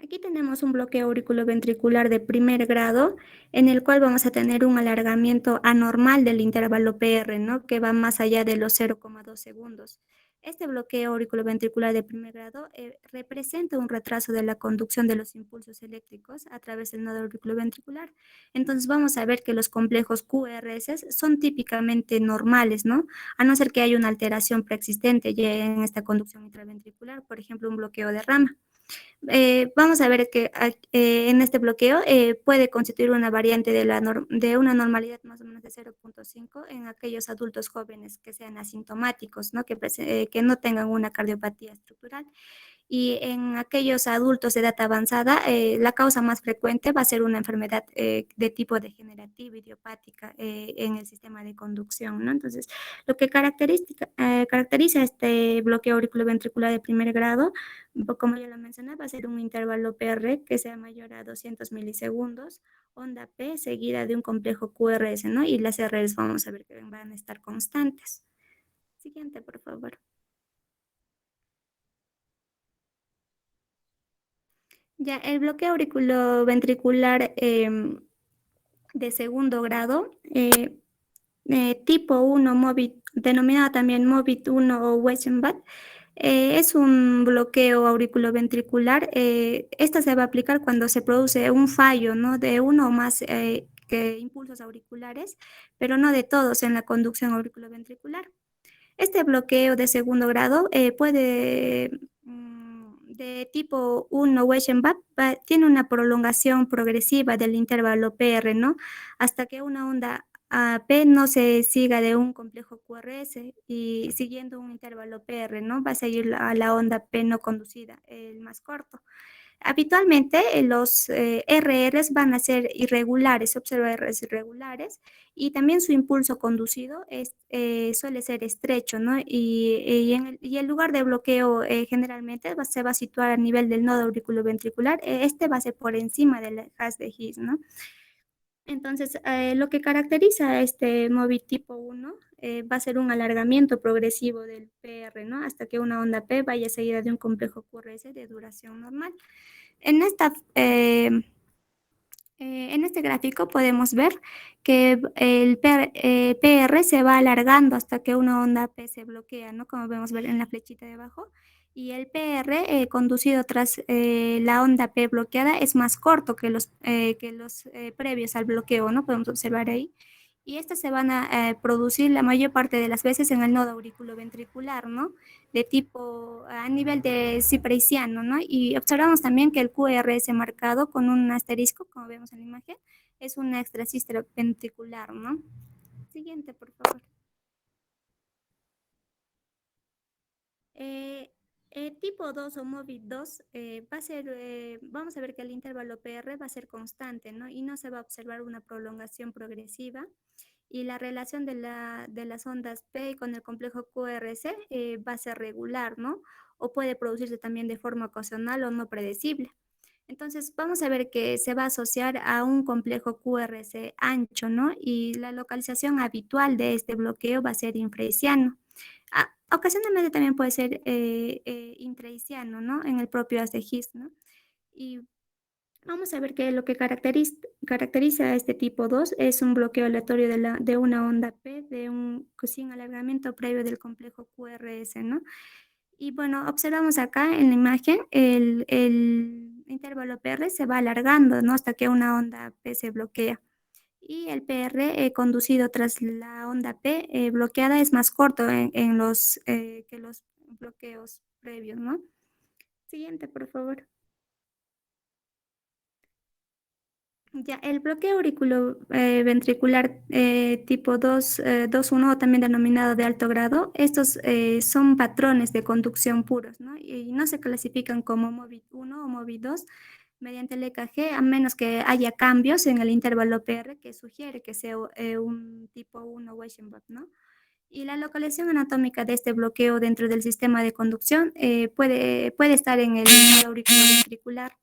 Aquí tenemos un bloqueo auriculoventricular de primer grado, en el cual vamos a tener un alargamiento anormal del intervalo PR, ¿no? Que va más allá de los 0,2 segundos. Este bloqueo auriculoventricular de primer grado representa un retraso de la conducción de los impulsos eléctricos a través del nodo auriculoventricular. Entonces vamos a ver que los complejos QRS son típicamente normales, ¿no? A no ser que haya una alteración preexistente ya en esta conducción intraventricular, por ejemplo, un bloqueo de rama. Vamos a ver que en este bloqueo puede constituir una variante de una normalidad más o menos de 0,5 en aquellos adultos jóvenes que sean asintomáticos, ¿no? Que no tengan una cardiopatía estructural. Y en aquellos adultos de edad avanzada, la causa más frecuente va a ser una enfermedad de tipo degenerativa, idiopática en el sistema de conducción, ¿no? Entonces, lo que caracteriza este bloqueo auriculoventricular de primer grado, como ya lo mencioné, va a ser un intervalo PR que sea mayor a 200 milisegundos, onda P seguida de un complejo QRS, ¿no? Y las RS vamos a ver que van a estar constantes. Siguiente, por favor. Ya, el bloqueo auriculoventricular de segundo grado, tipo 1 MOVIT, denominado también MOVIT 1 o Weissenbach, es un bloqueo auriculoventricular. Esta se va a aplicar cuando se produce un fallo, ¿no? De uno o más impulsos auriculares, pero no de todos en la conducción auriculoventricular. Este bloqueo de segundo grado de tipo 1 Weissenbach, tiene una prolongación progresiva del intervalo PR, ¿no? Hasta que una onda P no se siga de un complejo QRS y siguiendo un intervalo PR, ¿no? Va a seguir a la onda P no conducida, el más corto. Habitualmente los RRs van a ser irregulares, se observa RRs irregulares y también su impulso conducido suele ser estrecho, ¿no? Y el lugar de bloqueo generalmente se va a situar a nivel del nodo auriculoventricular. Este va a ser por encima del haz de His, ¿no? Entonces, lo que caracteriza a este MOVIT tipo 1 va a ser un alargamiento progresivo del PR, ¿no? Hasta que una onda P vaya seguida de un complejo QRS de duración normal. En en este gráfico podemos ver que el PR se va alargando hasta que una onda P se bloquea, ¿no? Como vemos ver en la flechita de abajo. Y el PR conducido tras la onda P bloqueada es más corto que los previos al bloqueo, ¿no? Podemos observar ahí. Y estas se van a producir la mayor parte de las veces en el nodo auriculoventricular, ¿no? De tipo a nivel de cipresiano, ¿no? Y observamos también que el QRS marcado con un asterisco, como vemos en la imagen, es una extrasístole ventricular, ¿no? Siguiente, por favor. Eh, tipo 2 o MOVIT 2 va a ser, vamos a ver que el intervalo PR va a ser constante, ¿no? Y no se va a observar una prolongación progresiva. Y la relación de las ondas P con el complejo QRS va a ser regular, ¿no? O puede producirse también de forma ocasional o no predecible. Entonces, vamos a ver que se va a asociar a un complejo QRS ancho, ¿no? Y la localización habitual de este bloqueo va a ser infraiciano. Ocasionalmente también puede ser intraiciano, ¿no? En el propio haz de His, ¿no? Y Vamos a ver que lo que caracteriza a este tipo 2 es un bloqueo aleatorio de una onda P sin alargamiento previo del complejo QRS, ¿no? Y bueno, observamos acá en la imagen el intervalo PR se va alargando, ¿no? Hasta que una onda P se bloquea. Y el PR conducido tras la onda P bloqueada es más corto que los bloqueos previos, ¿no? Siguiente, por favor. Ya, el bloqueo auriculoventricular tipo 2.1 o también denominado de alto grado, estos son patrones de conducción puros, ¿no? Y no se clasifican como MOVID 1 o MOVID 2 mediante el EKG, a menos que haya cambios en el intervalo PR que sugiere que sea un tipo 1 Weissenbach, ¿no? Y la localización anatómica de este bloqueo dentro del sistema de conducción puede estar en el nodo auriculoventricular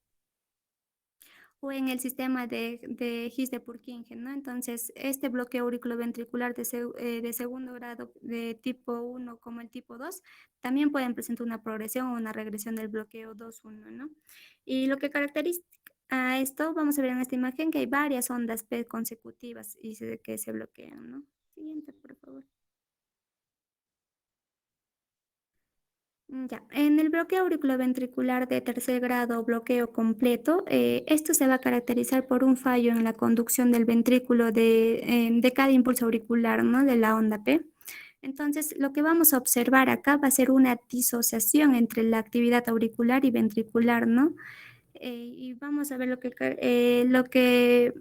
o en el sistema de His de Purkinje, ¿no? Entonces, este bloqueo auriculoventricular de segundo grado de tipo 1 como el tipo 2 también pueden presentar una progresión o una regresión del bloqueo 2.1, ¿no? Y lo que caracteriza a esto, vamos a ver en esta imagen que hay varias ondas P consecutivas que se bloquean, ¿no? Siguiente, por favor. Ya, en el bloqueo auriculoventricular de tercer grado o bloqueo completo, esto se va a caracterizar por un fallo en la conducción del ventrículo de cada impulso auricular, ¿no? De la onda P. Entonces, lo que vamos a observar acá va a ser una disociación entre la actividad auricular y ventricular, ¿no? Y vamos a ver lo que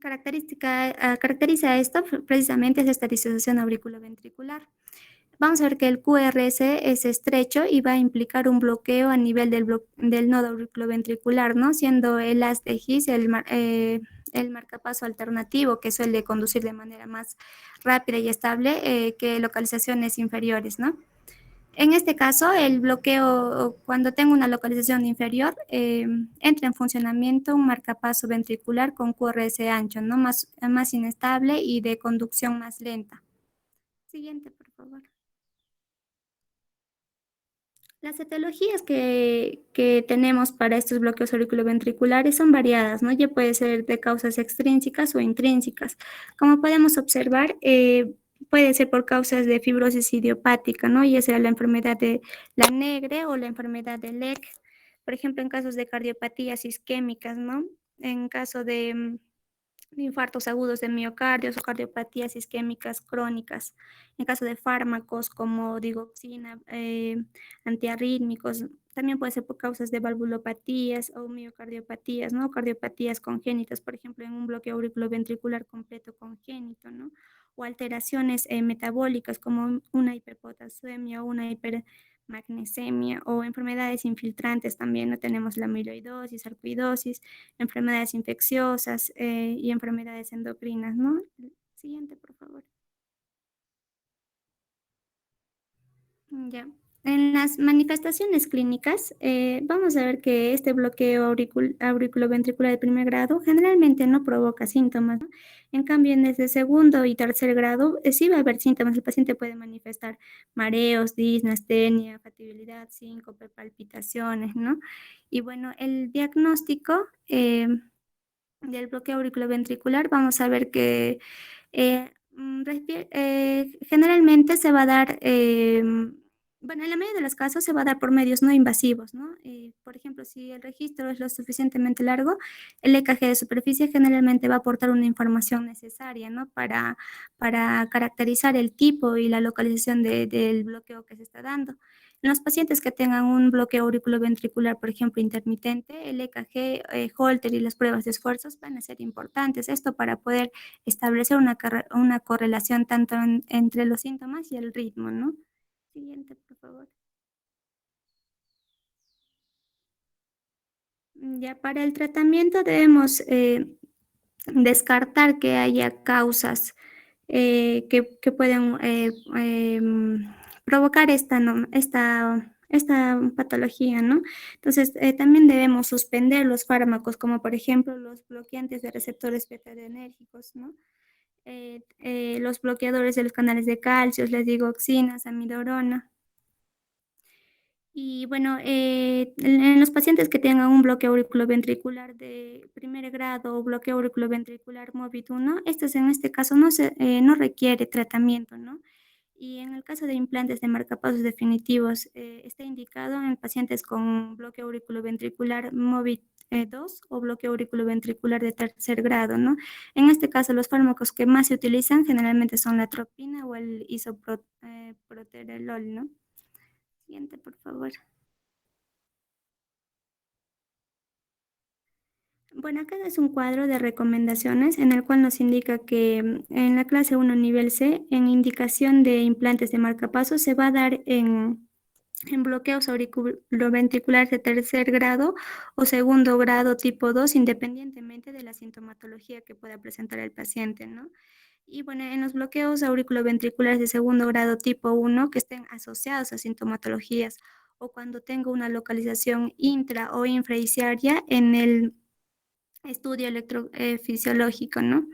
caracteriza esto precisamente es esta disociación auriculoventricular. Vamos a ver que el QRS es estrecho y va a implicar un bloqueo a nivel del nodo auriculoventricular, ¿no? Siendo el haz de His el marcapaso alternativo que suele conducir de manera más rápida y estable que localizaciones inferiores, ¿no? En este caso, el bloqueo, cuando tengo una localización inferior, entra en funcionamiento un marcapaso ventricular con QRS ancho, ¿no? Más inestable y de conducción más lenta. Siguiente, por favor. Las etiologías que tenemos para estos bloqueos auriculoventriculares son variadas, ¿no? Ya puede ser de causas extrínsecas o intrínsecas. Como podemos observar, puede ser por causas de fibrosis idiopática, ¿no? Ya sea la enfermedad de la Negre o la enfermedad de Leck. Por ejemplo, en casos de cardiopatías isquémicas, ¿no? En caso de infartos agudos de miocardios o cardiopatías isquémicas crónicas. En caso de fármacos como digoxina, antiarrítmicos, también puede ser por causas de valvulopatías o miocardiopatías, ¿no? Cardiopatías congénitas, por ejemplo, en un bloqueo auriculoventricular completo congénito, ¿no? O alteraciones metabólicas como una hiperpotasemia o una hipermagnesemia o enfermedades infiltrantes también, ¿no? Tenemos la amiloidosis, sarcoidosis, enfermedades infecciosas y enfermedades endocrinas, ¿no? Siguiente, por favor. Ya. En las manifestaciones clínicas, vamos a ver que este bloqueo auriculoventricular de primer grado generalmente no provoca síntomas, ¿no? En cambio, en el de segundo y tercer grado, sí va a haber síntomas. El paciente puede manifestar mareos, disnea, astenia, fatibilidad, síncope, palpitaciones, ¿no? Y bueno, el diagnóstico del bloqueo auriculoventricular, vamos a ver que generalmente se va a dar, bueno, en la mayoría de los casos se va a dar por medios no invasivos, ¿no? Por ejemplo, si el registro es lo suficientemente largo, el EKG de superficie generalmente va a aportar una información necesaria, ¿no? Para caracterizar el tipo y la localización del bloqueo que se está dando. En los pacientes que tengan un bloqueo auriculoventricular, por ejemplo, intermitente, el EKG, Holter y las pruebas de esfuerzos van a ser importantes. Esto para poder establecer una correlación tanto entre los síntomas y el ritmo, ¿no? Siguiente, por favor. Ya para el tratamiento debemos descartar que haya causas que pueden provocar esta patología, ¿no? Entonces, también debemos suspender los fármacos, como por ejemplo los bloqueantes de receptores beta-adrenérgicos, ¿no? Los bloqueadores de los canales de calcio, las digoxinas, amidorona. Y bueno, en los pacientes que tengan un bloqueo auriculoventricular de primer grado o bloqueo auriculoventricular MOVID 1, en este caso no requiere tratamiento, ¿no? Y en el caso de implantes de marcapasos definitivos, está indicado en pacientes con bloqueo auriculoventricular MOVID 2 o bloqueo auriculoventricular de tercer grado, ¿no? En este caso, los fármacos que más se utilizan generalmente son la atropina o el isoproterenol, ¿no? Siguiente, por favor. Bueno, acá es un cuadro de recomendaciones en el cual nos indica que en la clase 1 nivel C, en indicación de implantes de marcapasos, se va a dar en bloqueos auriculoventriculares de tercer grado o segundo grado tipo 2, independientemente de la sintomatología que pueda presentar el paciente, ¿no? Y bueno, en los bloqueos auriculoventriculares de segundo grado tipo 1 que estén asociados a sintomatologías o cuando tenga una localización intra o infraisquiaria en el estudio electrofisiológico, ¿no?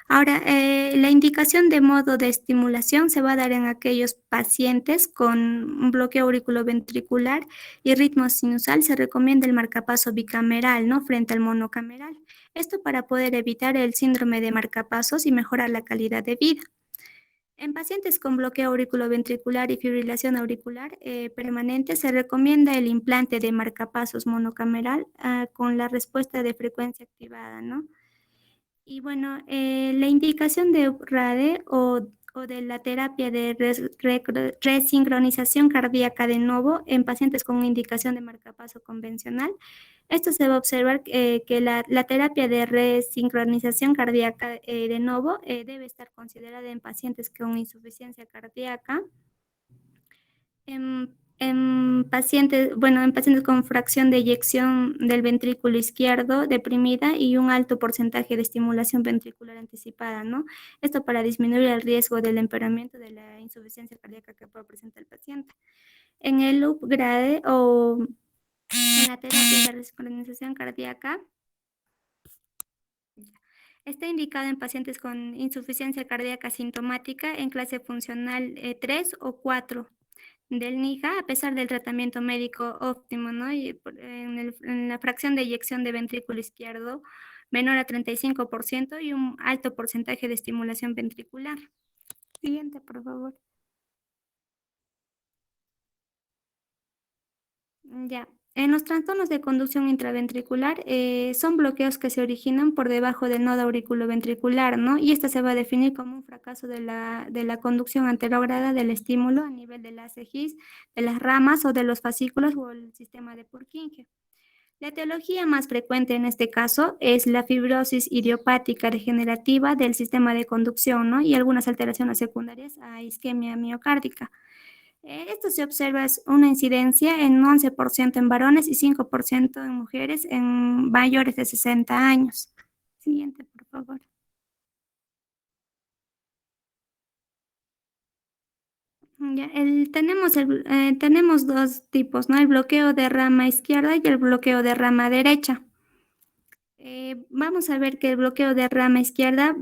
Ahora, la indicación de modo de estimulación se va a dar en aquellos pacientes con un bloqueo auriculoventricular y ritmo sinusal. Se recomienda el marcapaso bicameral, ¿no? Frente al monocameral. Esto para poder evitar el síndrome de marcapasos y mejorar la calidad de vida. En pacientes con bloqueo auriculoventricular y fibrilación auricular permanente se recomienda el implante de marcapasos monocameral con la respuesta de frecuencia activada, ¿no? Y bueno, la indicación de UPRADE o de la terapia de resincronización cardíaca de nuevo en pacientes con indicación de marcapaso convencional. Esto se va a observar que la terapia de resincronización cardíaca de nuevo debe estar considerada en pacientes con insuficiencia cardíaca, en pacientes con fracción de eyección del ventrículo izquierdo deprimida y un alto porcentaje de estimulación ventricular anticipada, ¿no? Esto para disminuir el riesgo del empeoramiento de la insuficiencia cardíaca que puede presentar el paciente. En el upgrade o en la terapia de resincronización cardíaca, está indicado en pacientes con insuficiencia cardíaca sintomática en clase funcional 3 o 4 del NIGA, a pesar del tratamiento médico óptimo, ¿no? Y en la fracción de eyección de ventrículo izquierdo menor a 35% y un alto porcentaje de estimulación ventricular. Siguiente, por favor. Ya. En los trastornos de conducción intraventricular son bloqueos que se originan por debajo del nodo auriculoventricular, ¿no? Y esta se va a definir como un fracaso de la conducción anterograda del estímulo a nivel de las cejis, de las ramas o de los fascículos o el sistema de Purkinje. La etiología más frecuente en este caso es la fibrosis idiopática degenerativa del sistema de conducción, ¿no? Y algunas alteraciones secundarias a isquemia miocárdica. Esto se observa es una incidencia en 11% en varones y 5% en mujeres en mayores de 60 años. Siguiente, por favor. Ya, tenemos dos tipos, ¿no? El bloqueo de rama izquierda y el bloqueo de rama derecha. Vamos a ver que el bloqueo de rama izquierda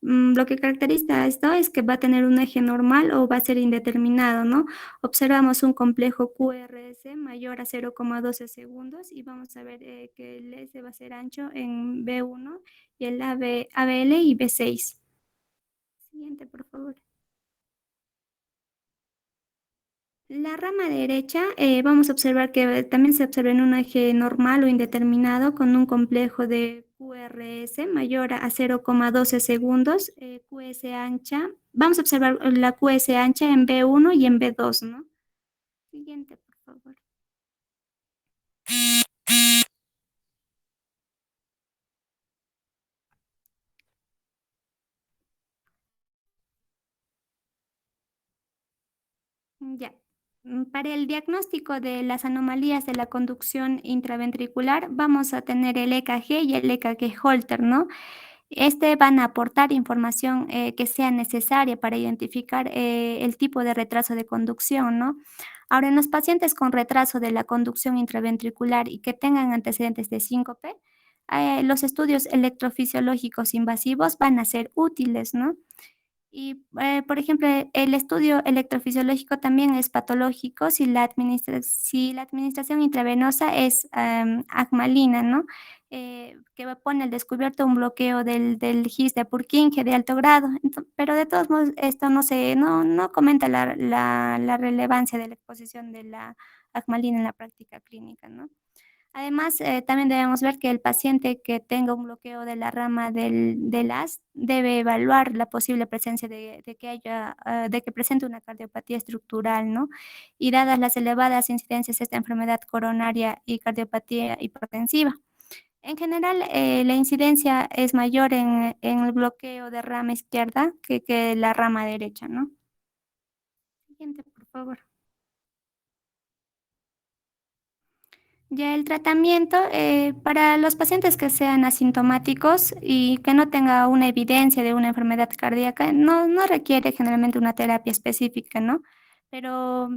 lo que caracteriza esto es que va a tener un eje normal o va a ser indeterminado, ¿no? Observamos un complejo QRS mayor a 0,12 segundos y vamos a ver que el S va a ser ancho en B1 y el ABL y B6. Siguiente, por favor. La rama derecha, vamos a observar que también se observa en un eje normal o indeterminado con un complejo de QRS mayor a 0,12 segundos, QS ancha. Vamos a observar la QS ancha en B1 y en B2, ¿no? Siguiente, por favor. Ya. Para el diagnóstico de las anomalías de la conducción intraventricular, vamos a tener el EKG y el EKG Holter, ¿no? Van a aportar información que sea necesaria para identificar el tipo de retraso de conducción, ¿no? Ahora, en los pacientes con retraso de la conducción intraventricular y que tengan antecedentes de síncope, los estudios electrofisiológicos invasivos van a ser útiles, ¿no? Y, por ejemplo, el estudio electrofisiológico también es patológico si la administración intravenosa es agmalina, ¿no? Que pone al descubierto un bloqueo del GIS de Purkinje de alto grado. Pero de todos modos, esto no comenta la relevancia de la exposición de la agmalina en la práctica clínica, ¿no? Además, también debemos ver que el paciente que tenga un bloqueo de la rama del AS debe evaluar la posible presencia de que presente una cardiopatía estructural, ¿no? Y dadas las elevadas incidencias de esta enfermedad coronaria y cardiopatía hipertensiva. En general, la incidencia es mayor en el bloqueo de rama izquierda que la rama derecha, ¿no? Siguiente, por favor. Ya el tratamiento para los pacientes que sean asintomáticos y que no tenga una evidencia de una enfermedad cardíaca, no requiere generalmente una terapia específica, ¿no? Pero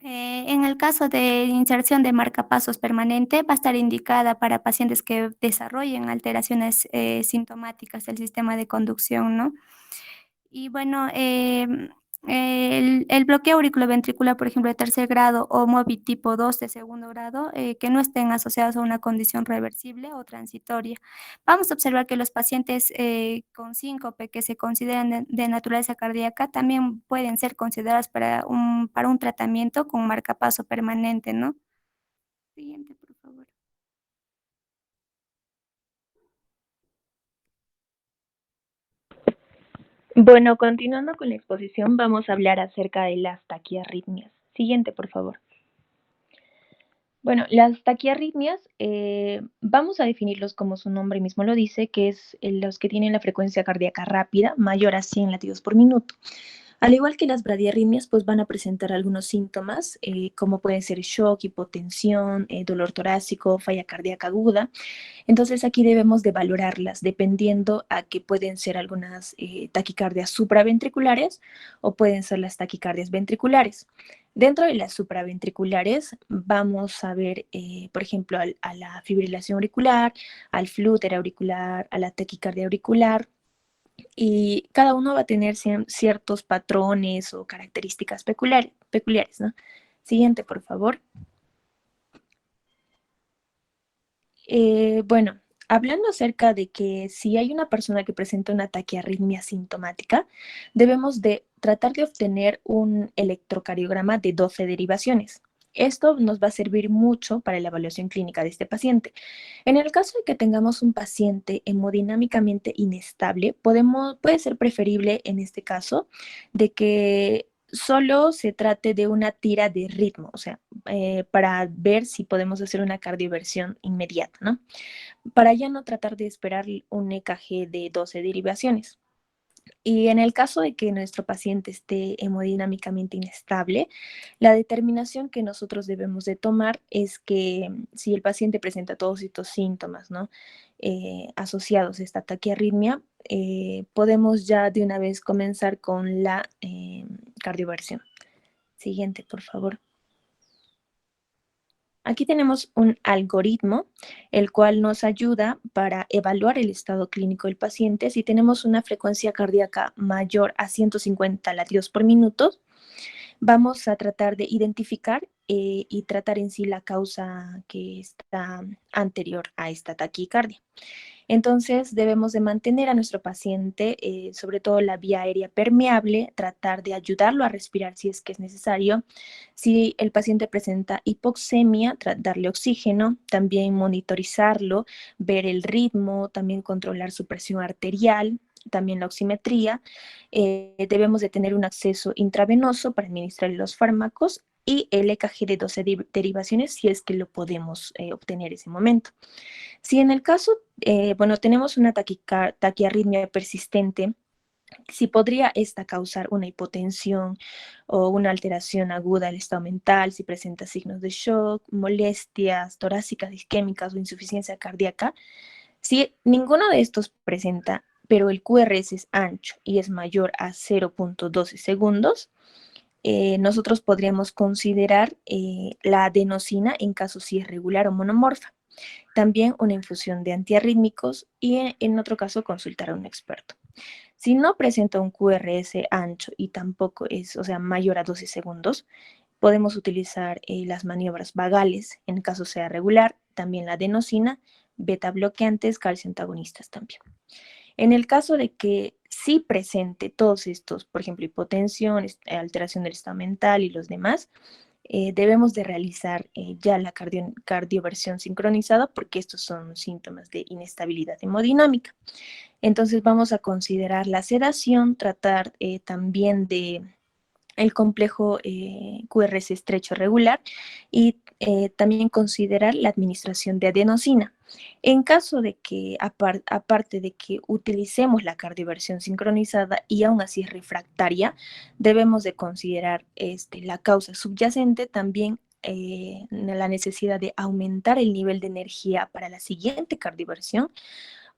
en el caso de inserción de marcapasos permanente, va a estar indicada para pacientes que desarrollen alteraciones sintomáticas del sistema de conducción, ¿no? Y bueno, el bloqueo auriculoventricular, por ejemplo, de tercer grado o MOBI tipo 2 de segundo grado, que no estén asociados a una condición reversible o transitoria. Vamos a observar que los pacientes con síncope que se consideran de naturaleza cardíaca también pueden ser considerados para un tratamiento con marcapaso permanente, ¿no? Siguiente, por favor. Bueno, continuando con la exposición, vamos a hablar acerca de las taquiarritmias. Siguiente, por favor. Bueno, las taquiarritmias vamos a definirlos como su nombre mismo lo dice, que es los que tienen la frecuencia cardíaca rápida mayor a 100 latidos por minuto. Al igual que las bradiarritmias, pues van a presentar algunos síntomas, como pueden ser shock, hipotensión, dolor torácico, falla cardíaca aguda. Entonces aquí debemos de valorarlas dependiendo a que pueden ser algunas taquicardias supraventriculares o pueden ser las taquicardias ventriculares. Dentro de las supraventriculares vamos a ver, por ejemplo, a la fibrilación auricular, al flúter auricular, a la taquicardia auricular, y cada uno va a tener ciertos patrones o características peculiares, ¿no? Siguiente, por favor. Bueno, hablando acerca de que si hay una persona que presenta una taquiarritmia sintomática, debemos de tratar de obtener un electrocardiograma de 12 derivaciones. Esto nos va a servir mucho para la evaluación clínica de este paciente. En el caso de que tengamos un paciente hemodinámicamente inestable, puede ser preferible en este caso de que solo se trate de una tira de ritmo, o sea, para ver si podemos hacer una cardioversión inmediata, ¿no? Para ya no tratar de esperar un EKG de 12 derivaciones. Y en el caso de que nuestro paciente esté hemodinámicamente inestable, la determinación que nosotros debemos de tomar es que si el paciente presenta todos estos síntomas, ¿no? Asociados a esta taquiarritmia, podemos ya de una vez comenzar con la cardioversión. Siguiente, por favor. Aquí tenemos un algoritmo, el cual nos ayuda para evaluar el estado clínico del paciente. Si tenemos una frecuencia cardíaca mayor a 150 latidos por minuto, vamos a tratar de identificar y tratar en sí la causa que está anterior a esta taquicardia. Entonces debemos de mantener a nuestro paciente, sobre todo la vía aérea permeable, tratar de ayudarlo a respirar si es que es necesario. Si el paciente presenta hipoxemia, darle oxígeno, también monitorizarlo, ver el ritmo, también controlar su presión arterial, también la oximetría. Debemos de tener un acceso intravenoso para administrar los fármacos y el EKG de 12 derivaciones si es que lo podemos obtener en ese momento. Si en el caso, bueno, tenemos una taquiarritmia persistente, si podría esta causar una hipotensión o una alteración aguda del estado mental, si presenta signos de shock, molestias torácicas, isquémicas o insuficiencia cardíaca. Si ninguno de estos presenta, pero el QRS es ancho y es mayor a 0.12 segundos, nosotros podríamos considerar la adenosina en caso si es regular o monomorfa. también una infusión de antiarrítmicos y en otro caso consultar a un experto. Si no presenta un QRS ancho y tampoco es, o sea, mayor a 12 segundos, podemos utilizar las maniobras vagales, en caso sea regular, también la adenosina, beta bloqueantes, calcio antagonistas también. En el caso de que sí presente todos estos, por ejemplo, hipotensión, alteración del estado mental y los demás, debemos de realizar ya la cardioversión sincronizada porque estos son síntomas de inestabilidad hemodinámica. Entonces vamos a considerar la sedación, tratar también de el complejo QRS estrecho regular y también considerar la administración de adenosina. En caso de que, aparte de que utilicemos la cardioversión sincronizada y aún así es refractaria, debemos de considerar la causa subyacente, también la necesidad de aumentar el nivel de energía para la siguiente cardioversión.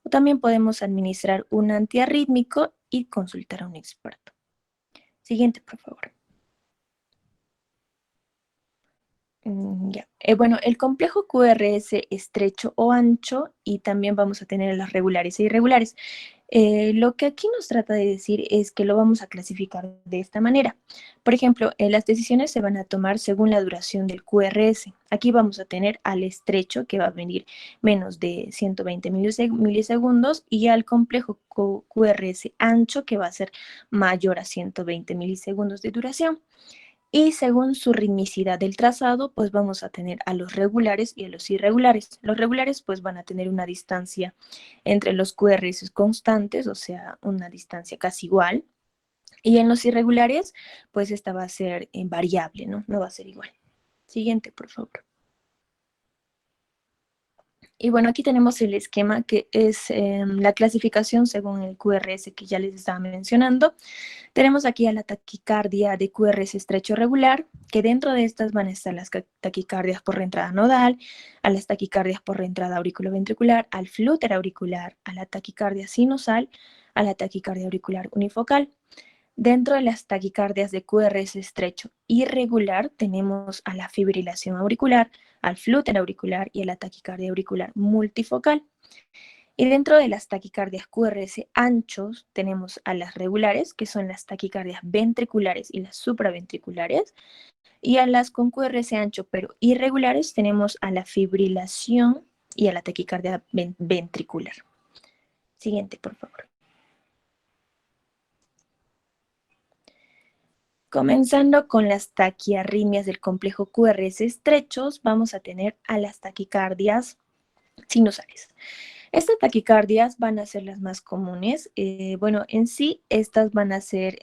O también podemos administrar un antiarrítmico y consultar a un experto. Siguiente, por favor. Ya. Bueno, el complejo QRS estrecho o ancho y también vamos a tener las regulares e irregulares. Lo que aquí nos trata de decir es que lo vamos a clasificar de esta manera. Por ejemplo, las decisiones se van a tomar según la duración del QRS. Aquí vamos a tener al estrecho, que va a venir menos de 120 milisegundos, y al complejo QRS ancho, que va a ser mayor a 120 milisegundos de duración. Y según su ritmicidad del trazado, pues vamos a tener a los regulares y a los irregulares. Los regulares pues van a tener una distancia entre los QRS constantes, o sea, una distancia casi igual. Y en los irregulares, pues esta va a ser variable, ¿no? No va a ser igual. Siguiente, por favor. Y bueno, aquí tenemos el esquema que es la clasificación según el QRS que ya les estaba mencionando. Tenemos aquí a la taquicardia de QRS estrecho regular, que dentro de estas van a estar las taquicardias por reentrada nodal, a las taquicardias por reentrada auriculoventricular, al flúter auricular, a la taquicardia sinusal, a la taquicardia auricular unifocal. Dentro de las taquicardias de QRS estrecho irregular tenemos a la fibrilación auricular, al flúter auricular y a la taquicardia auricular multifocal. Y dentro de las taquicardias QRS anchos tenemos a las regulares, que son las taquicardias ventriculares y las supraventriculares. Y a las con QRS ancho pero irregulares tenemos a la fibrilación y a la taquicardia ventricular. Siguiente, por favor. Comenzando con las taquiarritmias del complejo QRS estrechos, vamos a tener a las taquicardias sinusales. Estas taquicardias van a ser las más comunes. Bueno, en sí, estas van a ser,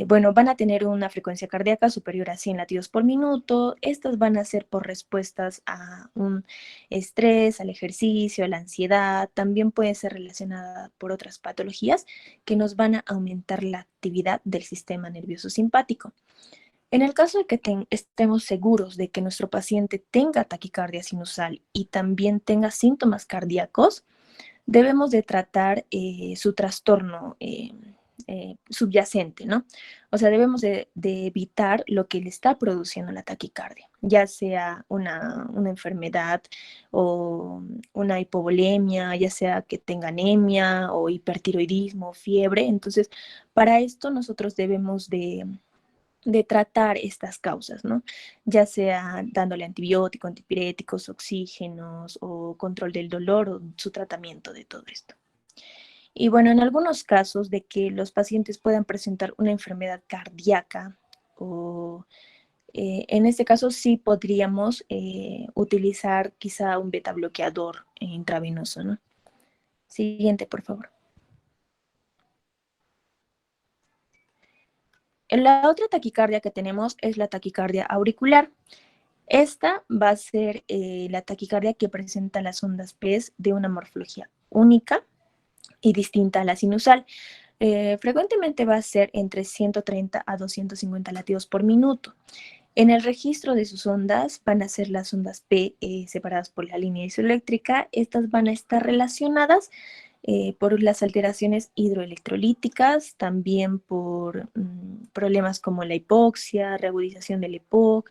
van a tener una frecuencia cardíaca superior a 100 latidos por minuto. Estas van a ser por respuestas a un estrés, al ejercicio, a la ansiedad. También puede ser relacionada por otras patologías que nos van a aumentar la actividad del sistema nervioso simpático. En el caso de que estemos seguros de que nuestro paciente tenga taquicardia sinusal y también tenga síntomas cardíacos, debemos de tratar su trastorno subyacente, ¿no? O sea, debemos de evitar lo que le está produciendo la taquicardia, ya sea una enfermedad o una hipovolemia, ya sea que tenga anemia o hipertiroidismo, fiebre. Entonces, para esto nosotros debemos de tratar estas causas, ¿no? Ya sea dándole antibióticos, antipiréticos, oxígenos o control del dolor o su tratamiento de todo esto. Y bueno, en algunos casos de que los pacientes puedan presentar una enfermedad cardíaca o en este caso sí podríamos utilizar quizá un beta bloqueador intravenoso, ¿no? Siguiente, por favor. La otra taquicardia que tenemos es la taquicardia auricular. Esta va a ser la taquicardia que presenta las ondas P de una morfología única y distinta a la sinusal. Frecuentemente va a ser entre 130 a 250 latidos por minuto. En el registro de sus ondas van a ser las ondas P separadas por la línea isoeléctrica. Estas van a estar relacionadas por las alteraciones hidroelectrolíticas, también por problemas como la hipoxia, reagudización del EPOC,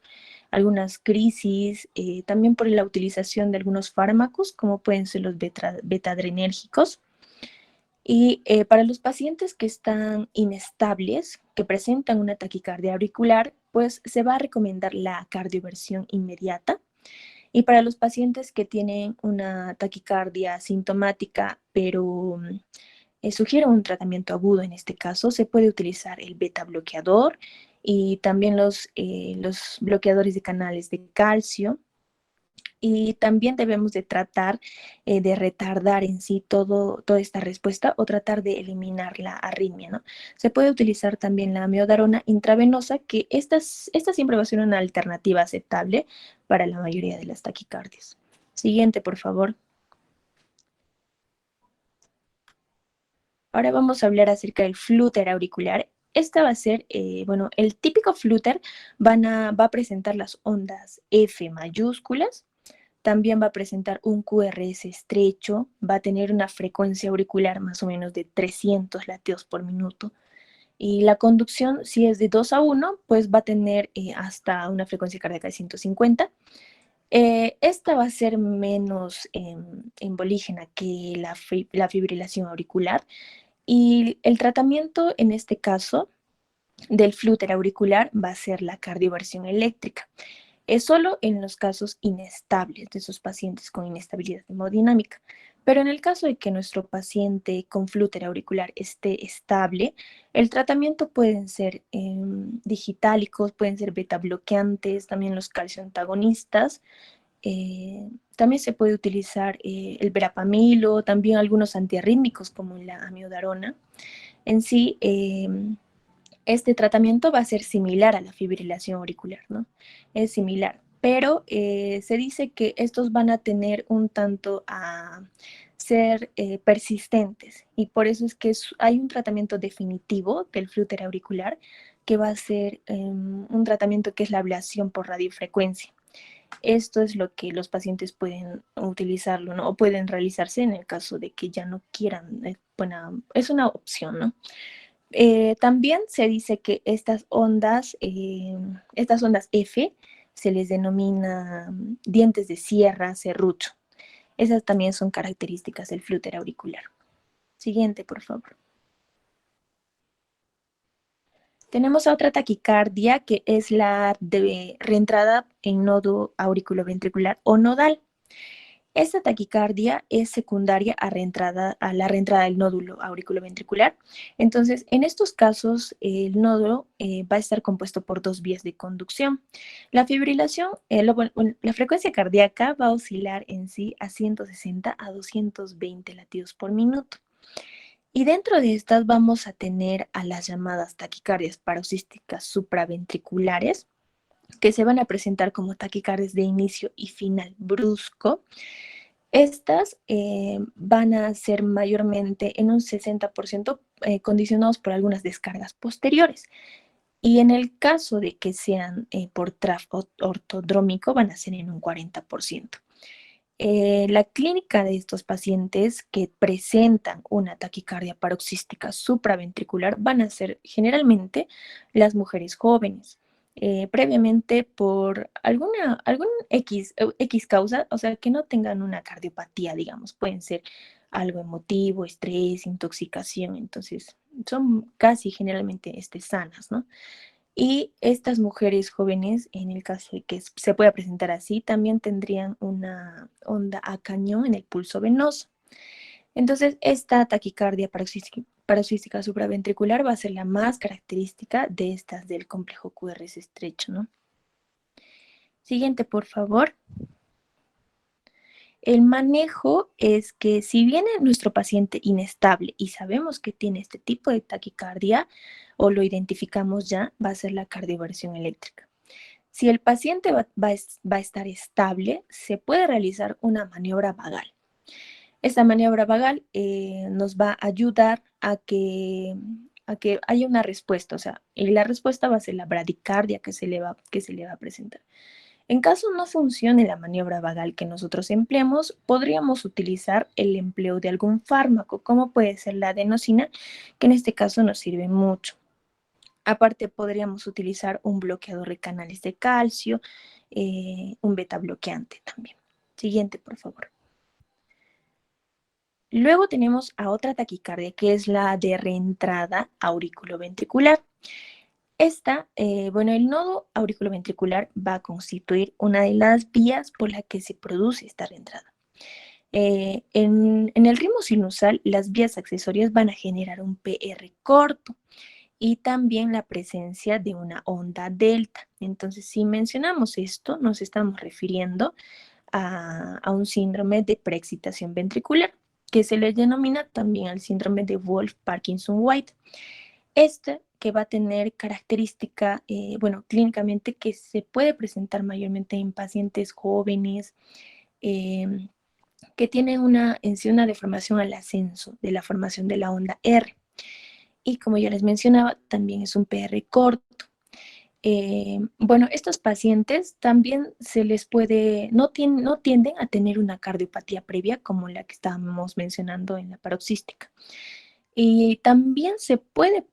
algunas crisis, también por la utilización de algunos fármacos, como pueden ser los betadrenérgicos. Y para los pacientes que están inestables, que presentan una taquicardia auricular, pues se va a recomendar la cardioversión inmediata. Y para los pacientes que tienen una taquicardia sintomática, pero sugiere un tratamiento agudo en este caso, se puede utilizar el beta bloqueador y también los bloqueadores de canales de calcio. Y también debemos de tratar de retardar en sí toda esta respuesta o tratar de eliminar la arritmia, ¿no? Se puede utilizar también la amiodarona intravenosa, que esta siempre va a ser una alternativa aceptable para la mayoría de las taquicardias. Siguiente, por favor. Ahora vamos a hablar acerca del flúter auricular. Esta va a ser, bueno, el típico flúter va a presentar las ondas F mayúsculas. También va a presentar un QRS estrecho, va a tener una frecuencia auricular más o menos de 300 latidos por minuto. Y la conducción, si es de 2 a 1, pues va a tener hasta una frecuencia cardíaca de 150. Esta va a ser menos embolígena que la fibrilación auricular. Y el tratamiento en este caso del flúter auricular va a ser la cardioversión eléctrica. Es solo en los casos inestables de esos pacientes con inestabilidad hemodinámica. Pero en el caso de que nuestro paciente con flúter auricular esté estable, el tratamiento pueden ser digitálicos, pueden ser beta bloqueantes, también los calcio antagonistas. También se puede utilizar el verapamilo, también algunos antiarrítmicos como la amiodarona. En sí, este tratamiento va a ser similar a la fibrilación auricular, ¿no? Es similar, pero se dice que estos van a tener un tanto a ser persistentes y por eso es que hay un tratamiento definitivo del flúter auricular que va a ser un tratamiento que es la ablación por radiofrecuencia. Esto es lo que los pacientes pueden utilizarlo, ¿no? O pueden realizarse en el caso de que ya no quieran. Es una opción, ¿no? También se dice que estas ondas F se les denomina dientes de sierra, serrucho. Esas también son características del flúter auricular. Siguiente, por favor. Tenemos otra taquicardia que es la de reentrada en nodo auriculoventricular o nodal. Esta taquicardia es secundaria a la reentrada del nódulo auriculoventricular. Entonces, en estos casos, el nódulo va a estar compuesto por dos vías de conducción. La fibrilación, la frecuencia cardíaca va a oscilar en sí a 160 a 220 latidos por minuto. Y dentro de estas vamos a tener a las llamadas taquicardias paroxísticas supraventriculares, que se van a presentar como taquicardias de inicio y final brusco. Estas van a ser mayormente en un 60% condicionados por algunas descargas posteriores. Y en el caso de que sean por tráfico ortodrómico, van a ser en un 40%. La clínica de estos pacientes que presentan una taquicardia paroxística supraventricular van a ser generalmente las mujeres jóvenes, previamente por algún X causa, o sea, que no tengan una cardiopatía, digamos, pueden ser algo emotivo, estrés, intoxicación, entonces son casi generalmente sanas, ¿no? Y estas mujeres jóvenes, en el caso de que se pueda presentar así, también tendrían una onda a cañón en el pulso venoso. Entonces, esta taquicardia paroxística supraventricular va a ser la más característica de estas del complejo QRS estrecho, ¿no? Siguiente, por favor. El manejo es que si viene nuestro paciente inestable y sabemos que tiene este tipo de taquicardia o lo identificamos ya, va a ser la cardioversión eléctrica. Si el paciente va a estar estable, se puede realizar una maniobra vagal. Esta maniobra vagal nos va a ayudar a que haya una respuesta, o sea, y la respuesta va a ser la bradicardia que se le va a presentar. En caso no funcione la maniobra vagal que nosotros empleemos, podríamos utilizar el empleo de algún fármaco, como puede ser la adenosina, que en este caso nos sirve mucho. Aparte, podríamos utilizar un bloqueador de canales de calcio un beta bloqueante también. Siguiente, por favor. Luego tenemos a otra taquicardia, que es la de reentrada auriculoventricular. Esta, bueno, el nodo auriculoventricular va a constituir una de las vías por la que se produce esta reentrada. En el ritmo sinusal, las vías accesorias van a generar un PR corto y también la presencia de una onda delta. Entonces, si mencionamos esto, nos estamos refiriendo a un síndrome de preexcitación ventricular, que se le denomina también el síndrome de Wolff-Parkinson-White. Este que va a tener característica, bueno, clínicamente que se puede presentar mayormente en pacientes jóvenes, que tienen en sí una deformación al ascenso de la formación de la onda R. Y como ya les mencionaba, también es un PR corto. Bueno, estos pacientes también se les puede, no tienden a tener una cardiopatía previa como la que estábamos mencionando en la paroxística. Y también se puede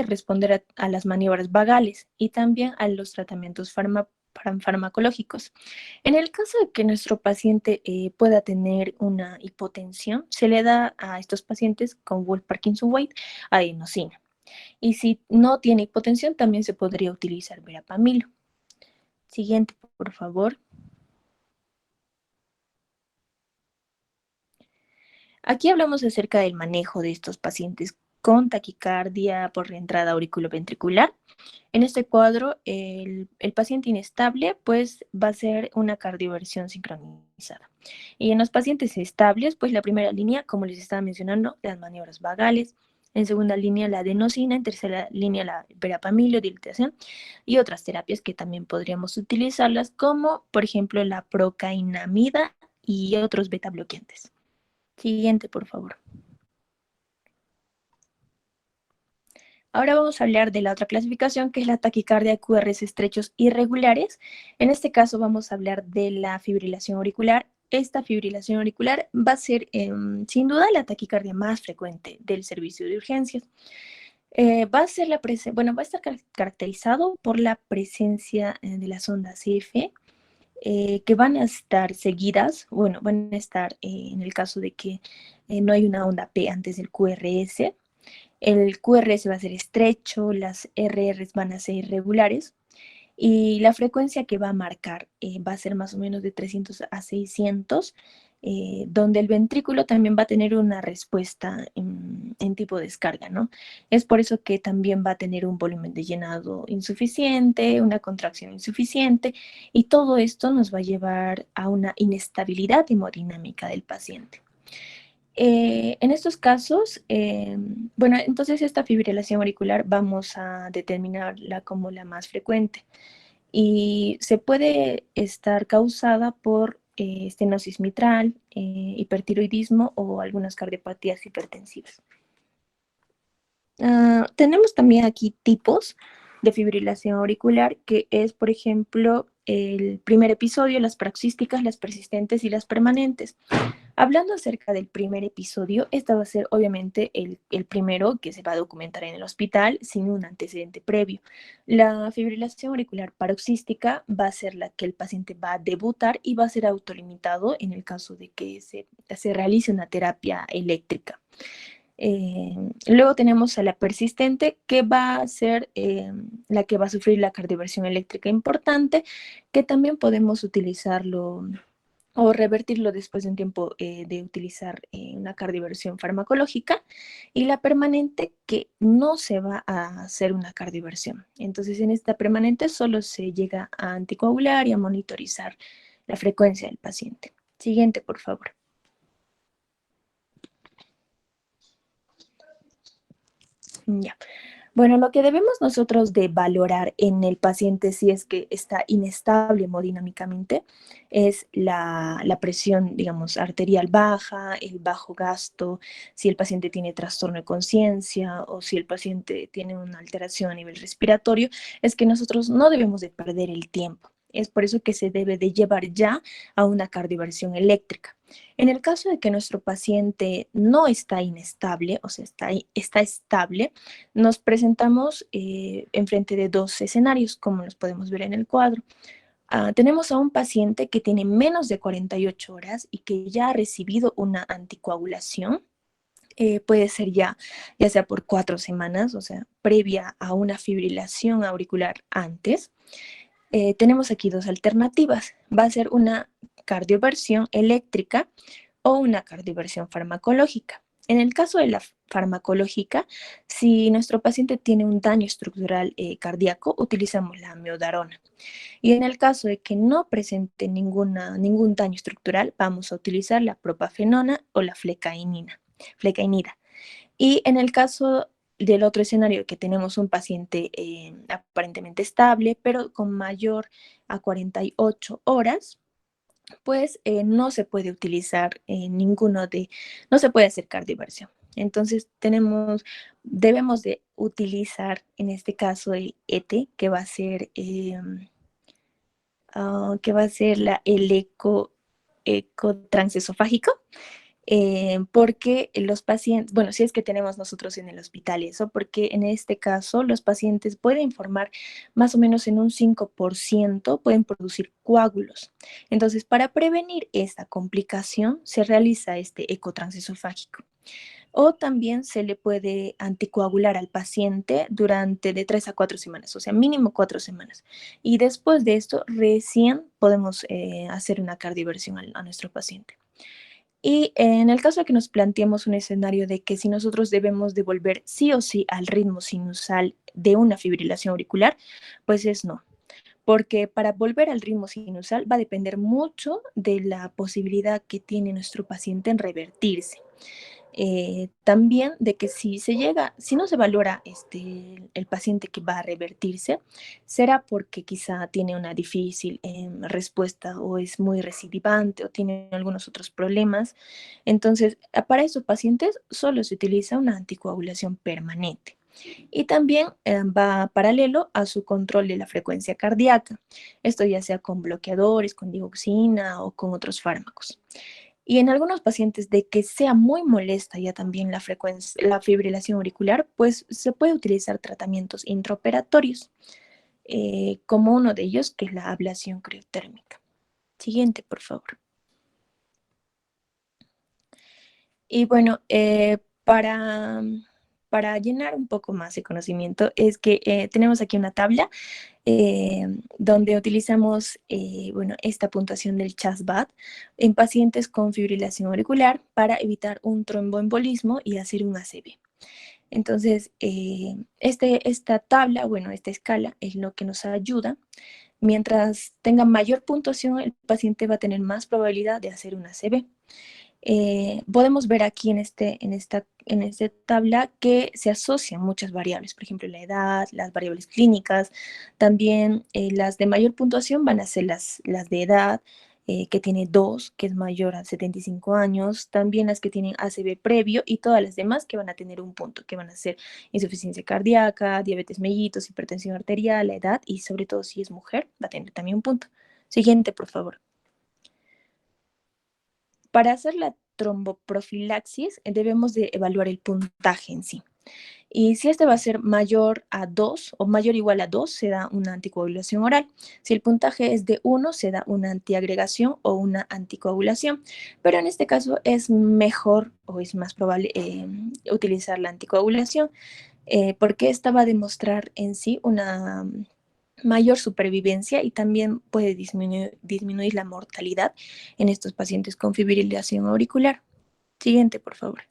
responder a las maniobras vagales y también a los tratamientos farmacológicos. En el caso de que nuestro paciente pueda tener una hipotensión, se le da a estos pacientes con Wolff-Parkinson-White adenosina. Y si no tiene hipotensión, también se podría utilizar verapamilo. Siguiente, por favor. Aquí hablamos acerca del manejo de estos pacientes con taquicardia por reentrada auriculoventricular. En este cuadro, el paciente inestable pues va a ser una cardioversión sincronizada. Y en los pacientes estables, pues la primera línea, como les estaba mencionando, las maniobras vagales. En segunda línea, la adenosina. En tercera línea, la verapamilo, dilatación. Y otras terapias que también podríamos utilizarlas, como por ejemplo la procainamida y otros beta bloqueantes. Siguiente, por favor. Ahora vamos a hablar de la otra clasificación, que es la taquicardia de QRS estrechos irregulares. En este caso vamos a hablar de la fibrilación auricular. Esta fibrilación auricular va a ser, sin duda, la taquicardia más frecuente del servicio de urgencias. Va a estar caracterizado por la presencia de las ondas F, que van a estar seguidas, bueno, van a estar en el caso de que no hay una onda P antes del QRS. El QRS va a ser estrecho, las RRs van a ser irregulares y la frecuencia que va a marcar va a ser más o menos de 300 a 600, donde el ventrículo también va a tener una respuesta en tipo de descarga, ¿no? Es por eso que también va a tener un volumen de llenado insuficiente, una contracción insuficiente, y todo esto nos va a llevar a una inestabilidad hemodinámica del paciente. En estos casos, bueno, entonces esta fibrilación auricular vamos a determinarla como la más frecuente y se puede estar causada por estenosis mitral, hipertiroidismo o algunas cardiopatías hipertensivas. Tenemos también aquí tipos de fibrilación auricular, que es, por ejemplo, el primer episodio, las paroxísticas, las persistentes y las permanentes. Hablando acerca del primer episodio, esta va a ser obviamente el primero que se va a documentar en el hospital sin un antecedente previo. La fibrilación auricular paroxística va a ser la que el paciente va a debutar y va a ser autolimitado en el caso de que se realice una terapia eléctrica. Luego tenemos a la persistente, que va a ser la que va a sufrir la cardioversión eléctrica importante, que también podemos utilizarlo o revertirlo después de un tiempo de utilizar una cardioversión farmacológica, y la permanente, que no se va a hacer una cardioversión. Entonces, en esta permanente solo se llega a anticoagular y a monitorizar la frecuencia del paciente. Siguiente, por favor. Ya. Bueno, lo que debemos nosotros de valorar en el paciente si es que está inestable hemodinámicamente es la presión, digamos, arterial baja, el bajo gasto, si el paciente tiene trastorno de conciencia o si el paciente tiene una alteración a nivel respiratorio. Es que nosotros no debemos de perder el tiempo. Es por eso que se debe de llevar ya a una cardioversión eléctrica. En el caso de que nuestro paciente no está inestable, o sea, está estable, nos presentamos enfrente de dos escenarios, como los podemos ver en el cuadro. Tenemos a un paciente que tiene menos de 48 horas y que ya ha recibido una anticoagulación. Puede ser ya sea por 4 semanas, o sea, previa a una fibrilación auricular antes. Tenemos aquí dos alternativas. Va a ser una cardioversión eléctrica o una cardioversión farmacológica. En el caso de la farmacológica, si nuestro paciente tiene un daño estructural cardíaco, utilizamos la amiodarona. Y en el caso de que no presente ningún daño estructural, vamos a utilizar la propafenona o la flecainida. Y en el caso del otro escenario, que tenemos un paciente aparentemente estable, pero con mayor a 48 horas, pues no se puede utilizar no se puede hacer cardioversión. Entonces debemos de utilizar en este caso el ET, que va a ser, el eco transesofágico, porque los pacientes, bueno, si es que tenemos nosotros en el hospital eso, porque en este caso los pacientes pueden formar más o menos en un 5%, pueden producir coágulos. Entonces, para prevenir esta complicación, se realiza este eco transesofágico. O también se le puede anticoagular al paciente durante de 3 a 4 semanas, o sea, mínimo 4 semanas. Y después de esto, recién podemos hacer una cardioversión a nuestro paciente. Y en el caso de que nos planteemos un escenario de que si nosotros debemos devolver sí o sí al ritmo sinusal de una fibrilación auricular, pues es no. Porque para volver al ritmo sinusal va a depender mucho de la posibilidad que tiene nuestro paciente en revertirse. También de que si no se valora el paciente que va a revertirse, será porque quizá tiene una difícil respuesta o es muy recidivante o tiene algunos otros problemas. Entonces, para esos pacientes solo se utiliza una anticoagulación permanente. Y también va paralelo a su control de la frecuencia cardíaca. Esto ya sea con bloqueadores, con digoxina o con otros fármacos. Y en algunos pacientes de que sea muy molesta ya también la fibrilación auricular, pues se puede utilizar tratamientos intraoperatorios, como uno de ellos que es la ablación criotérmica. Siguiente, por favor. Y bueno, para llenar un poco más de conocimiento, es que tenemos aquí una tabla donde utilizamos esta puntuación del CHAS-BAD en pacientes con fibrilación auricular para evitar un tromboembolismo y hacer un ACV. Entonces, esta tabla, esta escala es lo que nos ayuda. Mientras tenga mayor puntuación, el paciente va a tener más probabilidad de hacer un ACV. Podemos ver aquí en esta tabla que se asocian muchas variables, por ejemplo, la edad, las variables clínicas, también las de mayor puntuación van a ser las de edad, que tiene 2, que es mayor a 75 años, también las que tienen ACV previo y todas las demás que van a tener un punto, que van a ser insuficiencia cardíaca, diabetes mellitus, hipertensión arterial, la edad y sobre todo si es mujer, va a tener también un punto. Siguiente, por favor. Para hacer la tromboprofilaxis debemos de evaluar el puntaje en sí. Y si este va a ser mayor a 2 o mayor o igual a 2, se da una anticoagulación oral. Si el puntaje es de 1, se da una antiagregación o una anticoagulación. Pero en este caso es mejor o es más probable utilizar la anticoagulación porque esta va a demostrar en sí una mayor supervivencia y también puede disminuir la mortalidad en estos pacientes con fibrilación auricular. Siguiente, por favor.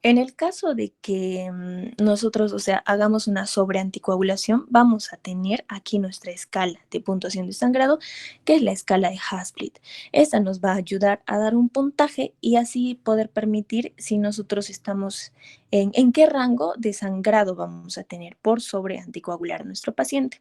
En el caso de que nosotros, hagamos una sobreanticoagulación, vamos a tener aquí nuestra escala de puntuación de sangrado, que es la escala de Haslett. Esta nos va a ayudar a dar un puntaje y así poder permitir si nosotros estamos en qué rango de sangrado vamos a tener por sobreanticoagular a nuestro paciente.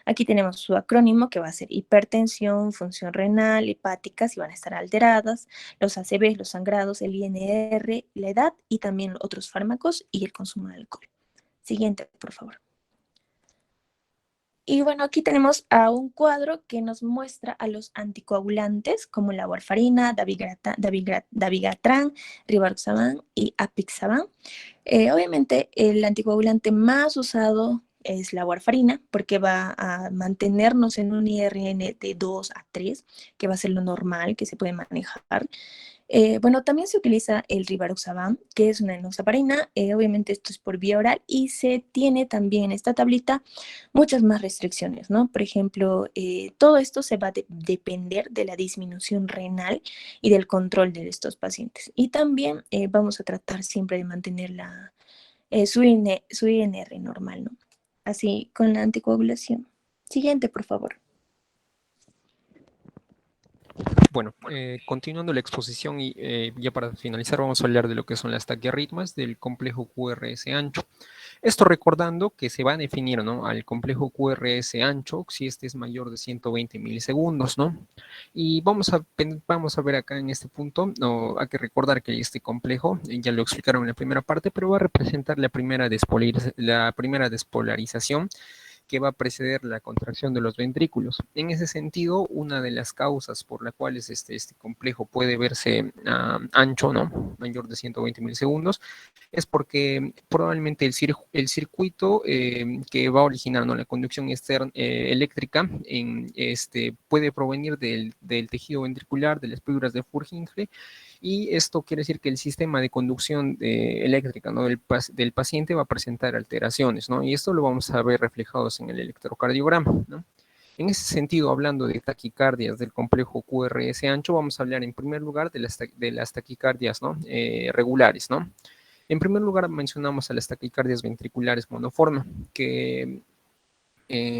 Aquí tenemos su acrónimo que va a ser hipertensión, función renal, hepática, si van a estar alteradas, los ACV, los sangrados, el INR, la edad y también otros fármacos y el consumo de alcohol. Siguiente, por favor. Y bueno, aquí tenemos a un cuadro que nos muestra a los anticoagulantes como la warfarina, dabigatran, rivaroxaban y apixaban. Obviamente, el anticoagulante más usado es la warfarina, porque va a mantenernos en un IRN de 2 a 3, que va a ser lo normal que se puede manejar. Bueno, también se utiliza el rivaroxaban, que es una enoxaparina. Obviamente esto es por vía oral y se tiene también en esta tablita muchas más restricciones, ¿no? Por ejemplo, todo esto se va a depender de la disminución renal y del control de estos pacientes. Y también vamos a tratar siempre de mantener su INR normal, ¿no? Así con la anticoagulación. Siguiente, por favor. Bueno, continuando la exposición y ya para finalizar vamos a hablar de lo que son las taquiarritmas del complejo QRS ancho. Esto recordando que se va a definir, ¿no?, al complejo QRS ancho si este es mayor de 120 milisegundos, ¿no? Y vamos a ver acá en este punto, no, hay que recordar que este complejo, ya lo explicaron en la primera parte, pero va a representar la primera despolarización que va a preceder la contracción de los ventrículos. En ese sentido, una de las causas por las cuales este complejo puede verse ancho, ¿no?, mayor de 120 milisegundos, es porque probablemente el circuito que va originando la conducción externa eléctrica puede provenir del tejido ventricular, de las fibras de Purkinje, y esto quiere decir que el sistema de conducción eléctrica, ¿no?, del paciente va a presentar alteraciones, ¿no? Y esto lo vamos a ver reflejados en el electrocardiograma, ¿no? En ese sentido, hablando de taquicardias del complejo QRS ancho, vamos a hablar en primer lugar de las taquicardias, ¿no?, regulares, ¿no? En primer lugar, mencionamos a las taquicardias ventriculares monoforme, que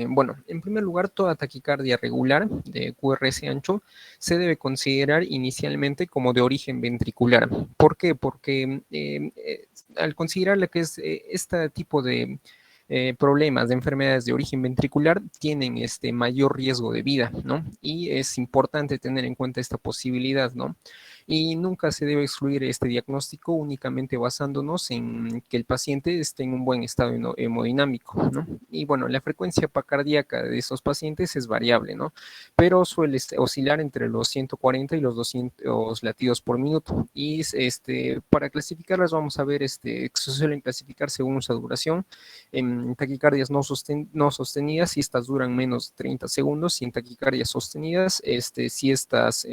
bueno, en primer lugar, toda taquicardia regular de QRS ancho se debe considerar inicialmente como de origen ventricular. ¿Por qué? Porque al considerarla que es este tipo de problemas de enfermedades de origen ventricular tienen mayor riesgo de vida, ¿no? Y es importante tener en cuenta esta posibilidad, ¿no? Y nunca se debe excluir este diagnóstico únicamente basándonos en que el paciente esté en un buen estado hemodinámico, ¿no? Y bueno, la frecuencia cardíaca de estos pacientes es variable, ¿no? Pero suele oscilar entre los 140 y los 200 latidos por minuto. Y para clasificarlas vamos a ver, se suelen clasificar según su duración. En taquicardias no sostenidas, si estas duran menos de 30 segundos, y en taquicardias sostenidas, si estas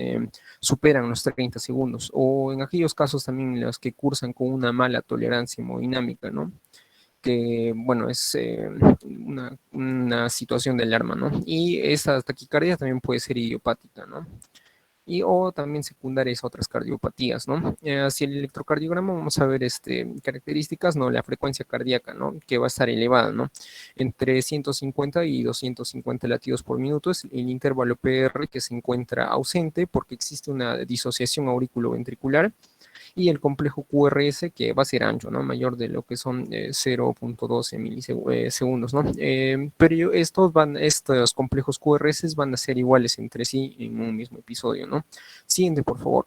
superan los 30 segundos, o en aquellos casos también los que cursan con una mala tolerancia hemodinámica, ¿no? Que, bueno, es una situación de alarma, ¿no? Y esa taquicardia también puede ser idiopática, ¿no? O también secundarias a otras cardiopatías, ¿no? Hacia el electrocardiograma vamos a ver características, ¿no? La frecuencia cardíaca, ¿no?, que va a estar elevada, ¿no?, entre 150 y 250 latidos por minuto. Es el intervalo PR que se encuentra ausente porque existe una disociación auriculoventricular, y el complejo QRS que va a ser ancho, ¿no?, mayor de lo que son 0.12 milisegundos, ¿no? Pero estos complejos QRS van a ser iguales entre sí en un mismo episodio, ¿no? Siguiente, por favor.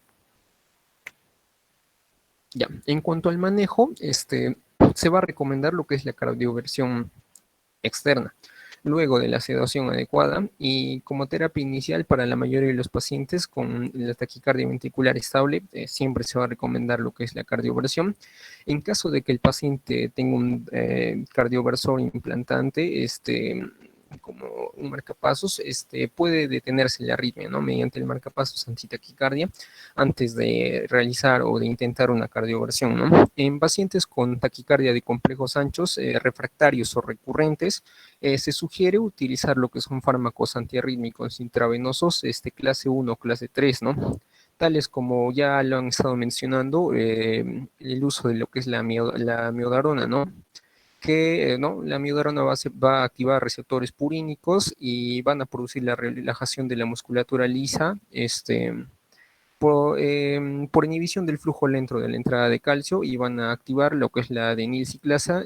Ya, en cuanto al manejo, se va a recomendar lo que es la cardioversión externa, luego de la sedación adecuada, y como terapia inicial para la mayoría de los pacientes con la taquicardia ventricular estable, siempre se va a recomendar lo que es la cardioversión. En caso de que el paciente tenga un cardioversor implantante, como un marcapasos, puede detenerse la arritmia, ¿no?, mediante el marcapasos antitaquicardia antes de realizar o de intentar una cardioversión, ¿no? En pacientes con taquicardia de complejos anchos, refractarios o recurrentes, se sugiere utilizar lo que son fármacos antiarrítmicos intravenosos, clase 1 o clase 3, ¿no?, tales como ya lo han estado mencionando, el uso de lo que es la miodarona, ¿no?, que ¿no?, la amiodarona va a activar receptores purínicos y van a producir la relajación de la musculatura lisa, por inhibición del flujo lento de la entrada de calcio, y van a activar lo que es la adenilciclasa,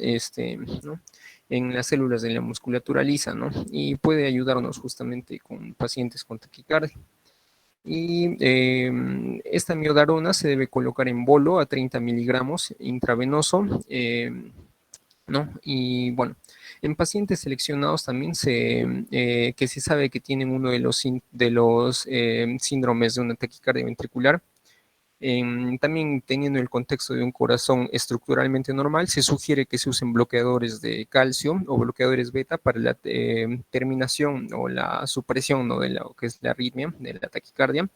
¿no?, en las células de la musculatura lisa, ¿no?, y puede ayudarnos justamente con pacientes con taquicardia. Y esta miodarona se debe colocar en bolo a 30 miligramos intravenoso, ¿no? Y bueno, en pacientes seleccionados también que se sabe que tienen uno de los síndromes de una taquicardia ventricular, También teniendo el contexto de un corazón estructuralmente normal, se sugiere que se usen bloqueadores de calcio o bloqueadores beta para la terminación o la supresión, ¿no?, de lo que es la arritmia, de la taquicardia.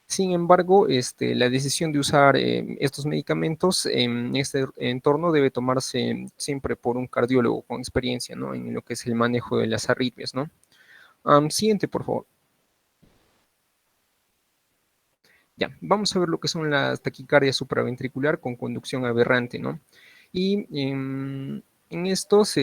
Sin embargo, la decisión de usar estos medicamentos en este entorno debe tomarse siempre por un cardiólogo con experiencia, ¿no?, en lo que es el manejo de las arritmias, ¿no? Siguiente, por favor. Ya, vamos a ver lo que son las taquicardias supraventricular con conducción aberrante, ¿no? Y en estos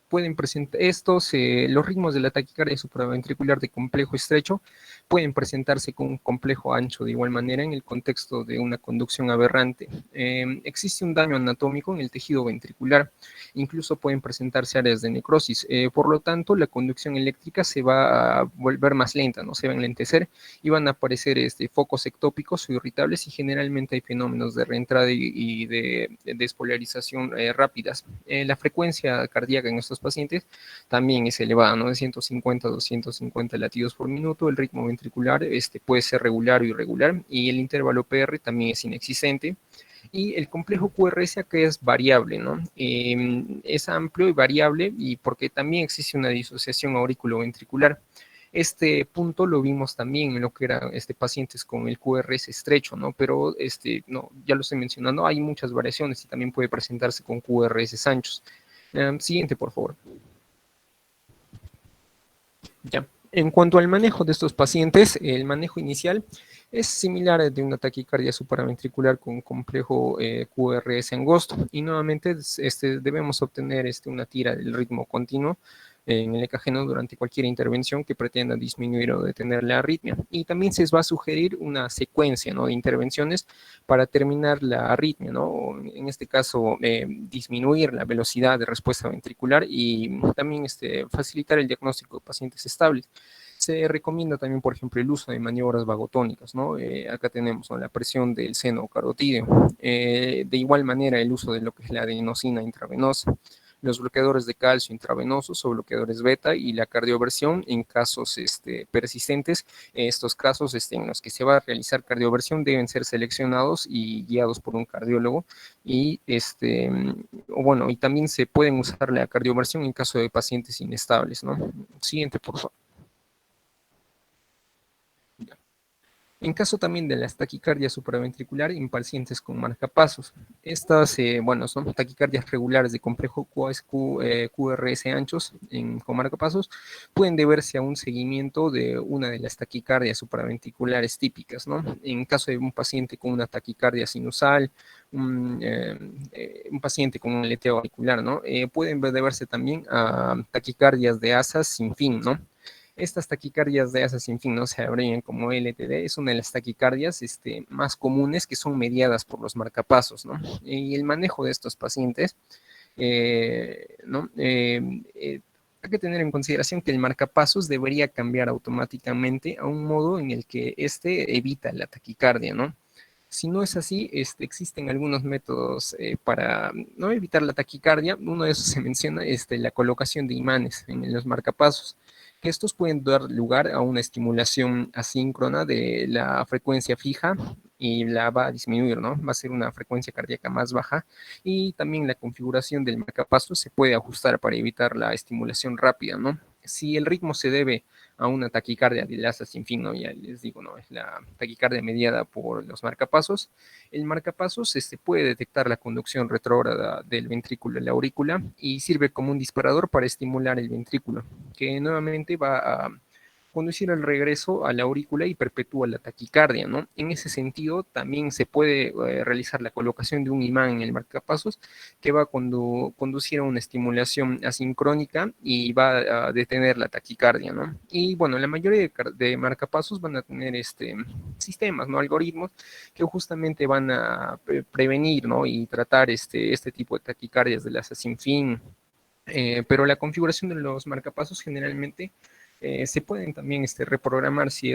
pueden presentar los ritmos de la taquicardia supraventricular de complejo estrecho pueden presentarse con un complejo ancho de igual manera en el contexto de una conducción aberrante. Existe un daño anatómico en el tejido ventricular, incluso pueden presentarse áreas de necrosis, por lo tanto la conducción eléctrica se va a volver más lenta, ¿no? Se va a enlentecer y van a aparecer focos ectópicos o irritables y generalmente hay fenómenos de reentrada y de despolarización rápidas. La frecuencia cardíaca en estos pacientes también es elevada, ¿no?, de 150 a 250 latidos por minuto. El ritmo ventricular puede ser regular o irregular y el intervalo PR también es inexistente. Y el complejo QRS acá es variable, ¿no? Es amplio y variable y porque también existe una disociación auriculoventricular. Este punto lo vimos también en lo que eran pacientes con el QRS estrecho, ¿no? Pero no, ya lo estoy mencionando, hay muchas variaciones y también puede presentarse con QRS anchos. Siguiente, por favor. Ya. En cuanto al manejo de estos pacientes, el manejo inicial es similar al de una taquicardia supraventricular con complejo QRS angosto. Y nuevamente debemos obtener una tira del ritmo continuo en el EKG durante cualquier intervención que pretenda disminuir o detener la arritmia. Y también se va a sugerir una secuencia, ¿no?, de intervenciones para terminar la arritmia, ¿no? En este caso, disminuir la velocidad de respuesta ventricular y también facilitar el diagnóstico de pacientes estables. Se recomienda también, por ejemplo, el uso de maniobras vagotónicas, ¿no? Acá tenemos, ¿no?, la presión del seno carotídeo. De igual manera, el uso de lo que es la adenosina intravenosa, los bloqueadores de calcio intravenosos o bloqueadores beta y la cardioversión en casos persistentes. Estos casos en los que se va a realizar cardioversión deben ser seleccionados y guiados por un cardiólogo y bueno, y también se pueden usar la cardioversión en caso de pacientes inestables, ¿no? Siguiente, por favor. En caso también de las taquicardias supraventricular en pacientes con marcapasos. Estas, bueno, son taquicardias regulares de complejo QRS anchos con marcapasos, pueden deberse a un seguimiento de una de las taquicardias supraventriculares típicas, ¿no? En caso de un paciente con una taquicardia sinusal, un paciente con un aleteo auricular, ¿no? Pueden deberse también a taquicardias de asas sin fin, ¿no? Estas taquicardias de asas sin fin, ¿no?, se abrevian como LTD, es una de las taquicardias más comunes que son mediadas por los marcapasos, ¿no? Y el manejo de estos pacientes, ¿no? Hay que tener en consideración que el marcapasos debería cambiar automáticamente a un modo en el que evita la taquicardia, ¿no? Si no es así, existen algunos métodos para no evitar la taquicardia. Uno de esos se menciona la colocación de imanes en los marcapasos. Estos pueden dar lugar a una estimulación asíncrona de la frecuencia fija y la va a disminuir, ¿no? Va a ser una frecuencia cardíaca más baja y también la configuración del marcapasos se puede ajustar para evitar la estimulación rápida, ¿no? Si el ritmo se debe a una taquicardia de asa sin fin, ¿no? Ya les digo, ¿no? Es la taquicardia mediada por los marcapasos. El marcapasos puede detectar la conducción retrógrada del ventrículo en la aurícula y sirve como un disparador para estimular el ventrículo, que nuevamente va a conducir al regreso a la aurícula y perpetúa la taquicardia, ¿no? En ese sentido, también se puede realizar la colocación de un imán en el marcapasos que va a conducir a una estimulación asincrónica y va a detener la taquicardia, ¿no? Y bueno, la mayoría de marcapasos van a tener sistemas, ¿no?, algoritmos que justamente van a prevenir, ¿no?, y tratar este tipo de taquicardias de las sin fin, pero la configuración de los marcapasos generalmente se pueden también reprogramar si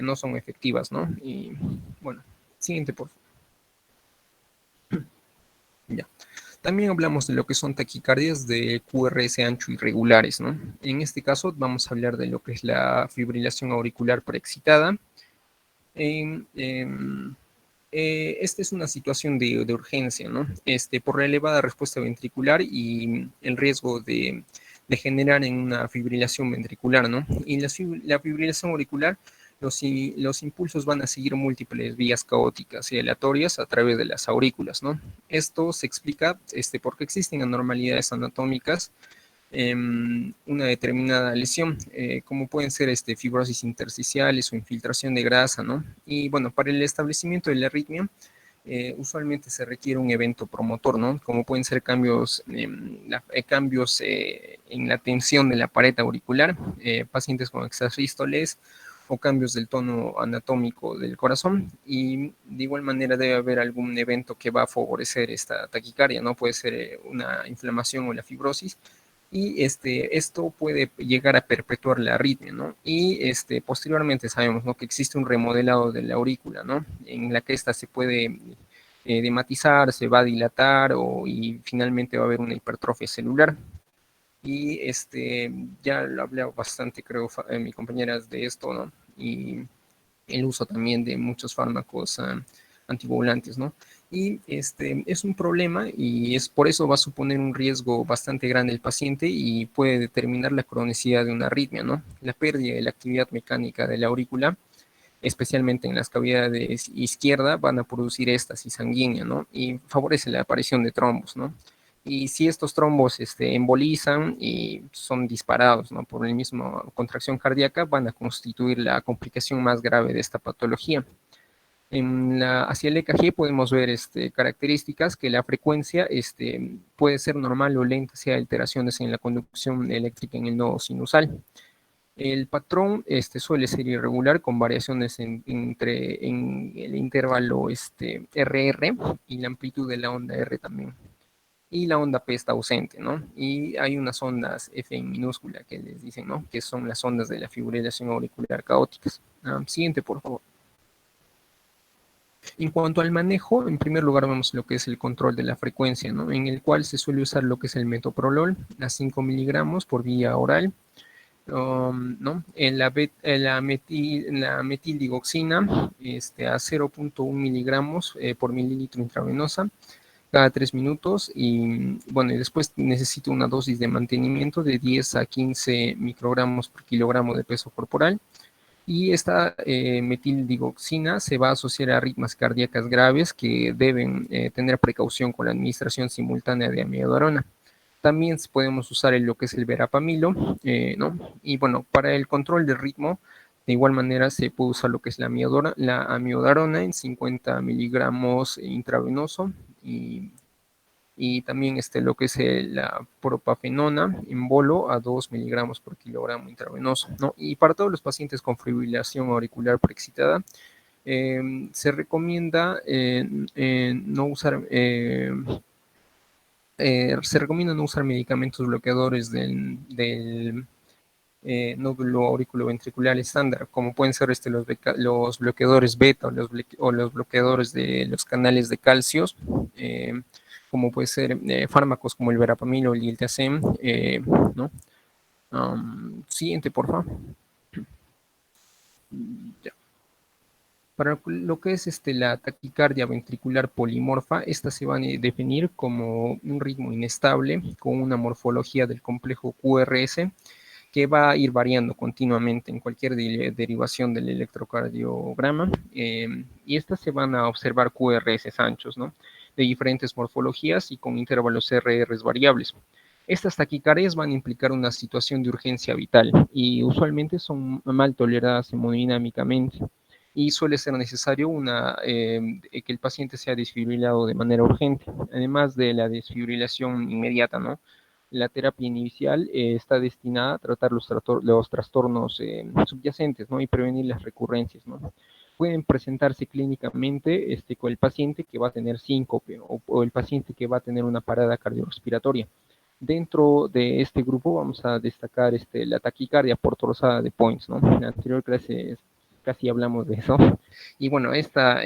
no son efectivas, ¿no? Y bueno, siguiente, por favor. Ya. También hablamos de lo que son taquicardias de QRS ancho irregulares, ¿no? En este caso vamos a hablar de lo que es la fibrilación auricular preexcitada. Esta es una situación de urgencia, ¿no? Por la elevada respuesta ventricular y el riesgo de generar en una fibrilación ventricular, ¿no? Y la fibrilación auricular, los impulsos van a seguir múltiples vías caóticas y aleatorias a través de las aurículas, ¿no? Esto se explica porque existen anormalidades anatómicas una determinada lesión, como pueden ser fibrosis intersticiales o infiltración de grasa, ¿no? Y bueno, para el establecimiento de la arritmia, usualmente se requiere un evento promotor, ¿no? Como pueden ser cambios en la tensión de la pared auricular, pacientes con extrasístoles o cambios del tono anatómico del corazón, y de igual manera debe haber algún evento que va a favorecer esta taquicardia, ¿no? Puede ser una inflamación o la fibrosis, y esto puede llegar a perpetuar la arritmia, ¿no? Y posteriormente sabemos, ¿no?, que existe un remodelado de la aurícula, ¿no?, en la que ésta se puede dematizar, se va a dilatar y finalmente va a haber una hipertrofia celular. Y ya lo hablé bastante, creo, mi compañeras de esto, ¿no? Y el uso también de muchos fármacos anticoagulantes, ¿no? Y es un problema y es por eso va a suponer un riesgo bastante grande el paciente y puede determinar la cronicidad de una arritmia, ¿no? La pérdida de la actividad mecánica de la aurícula, especialmente en las cavidades izquierda, van a producir éstasis sanguínea, ¿no? Y favorece la aparición de trombos, ¿no? Y si estos trombos embolizan y son disparados, ¿no?, por la misma contracción cardíaca, van a constituir la complicación más grave de esta patología. Hacia el EKG podemos ver características que la frecuencia puede ser normal o lenta si hay alteraciones en la conducción eléctrica en el nodo sinusal. El patrón suele ser irregular con variaciones en el intervalo RR y la amplitud de la onda R también. Y la onda P está ausente, ¿no? Y hay unas ondas F en minúscula que les dicen, ¿no?, que son las ondas de la fibrilación auricular caóticas. Siguiente, por favor. En cuanto al manejo, en primer lugar vemos lo que es el control de la frecuencia, ¿no?, en el cual se suele usar lo que es el metoprolol a 5 miligramos por vía oral, ¿no? La metildigoxina a 0.1 miligramos por mililitro intravenosa cada 3 minutos, y bueno, y después necesito una dosis de mantenimiento de 10 a 15 microgramos por kilogramo de peso corporal. Y esta metildigoxina se va a asociar a arritmias cardíacas graves que deben tener precaución con la administración simultánea de amiodarona. También podemos usar lo que es el verapamilo, ¿no? Y bueno, para el control del ritmo, de igual manera se puede usar lo que es la amiodarona en 50 miligramos intravenoso, y también lo que es la propafenona en bolo a 2 miligramos por kilogramo intravenoso, ¿no? Y para todos los pacientes con fibrilación auricular preexcitada, se recomienda no usar medicamentos bloqueadores del nódulo auriculoventricular estándar, como pueden ser los bloqueadores beta o los bloqueadores de los canales de calcios, como puede ser fármacos como el verapamilo o el diltiazem, ¿no? Siguiente, por favor. Ya. Para lo que es la taquicardia ventricular polimorfa, esta se va a definir como un ritmo inestable con una morfología del complejo QRS que va a ir variando continuamente en cualquier derivación del electrocardiograma, y estas se van a observar QRS anchos, ¿no?, de diferentes morfologías y con intervalos RRs variables. Estas taquicardias van a implicar una situación de urgencia vital y usualmente son mal toleradas hemodinámicamente, y suele ser necesario que el paciente sea desfibrilado de manera urgente, además de la desfibrilación inmediata, ¿no? La terapia inicial está destinada a tratar los trastornos subyacentes, ¿no?, y prevenir las recurrencias, ¿no? Pueden presentarse clínicamente con el paciente que va a tener síncope o el paciente que va a tener una parada cardiorrespiratoria. Dentro de este grupo vamos a destacar la taquicardia por torzada de Points, ¿no? En la anterior clase casi hablamos de eso. Y bueno, esta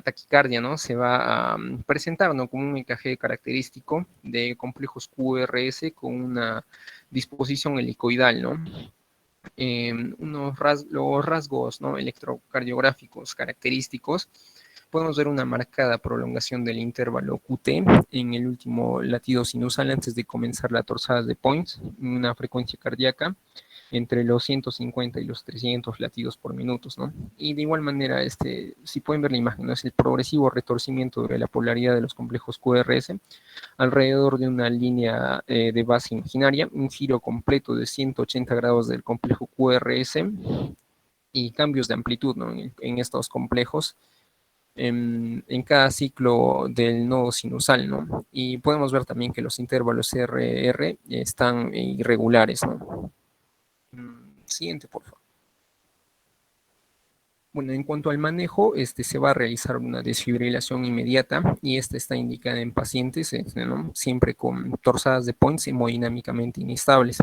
taquicardia, ¿no? Se va a presentar, ¿no? Como un encaje característico de complejos QRS con una disposición helicoidal, ¿no? Los rasgos, ¿no? Electrocardiográficos característicos, podemos ver una marcada prolongación del intervalo QT en el último latido sinusal antes de comenzar la torsada de Points, una frecuencia cardíaca entre los 150 y los 300 latidos por minuto, ¿no? Y de igual manera, si pueden ver la imagen, ¿no? Es el progresivo retorcimiento de la polaridad de los complejos QRS alrededor de una línea de base imaginaria, un giro completo de 180 grados del complejo QRS y cambios de amplitud, ¿no? en estos complejos en cada ciclo del nodo sinusal, ¿no? Y podemos ver también que los intervalos RR están irregulares, ¿no? Siguiente, por favor. Bueno, en cuanto al manejo, se va a realizar una desfibrilación inmediata y esta está indicada en pacientes, ¿no? Siempre con torsadas de Points hemodinámicamente inestables.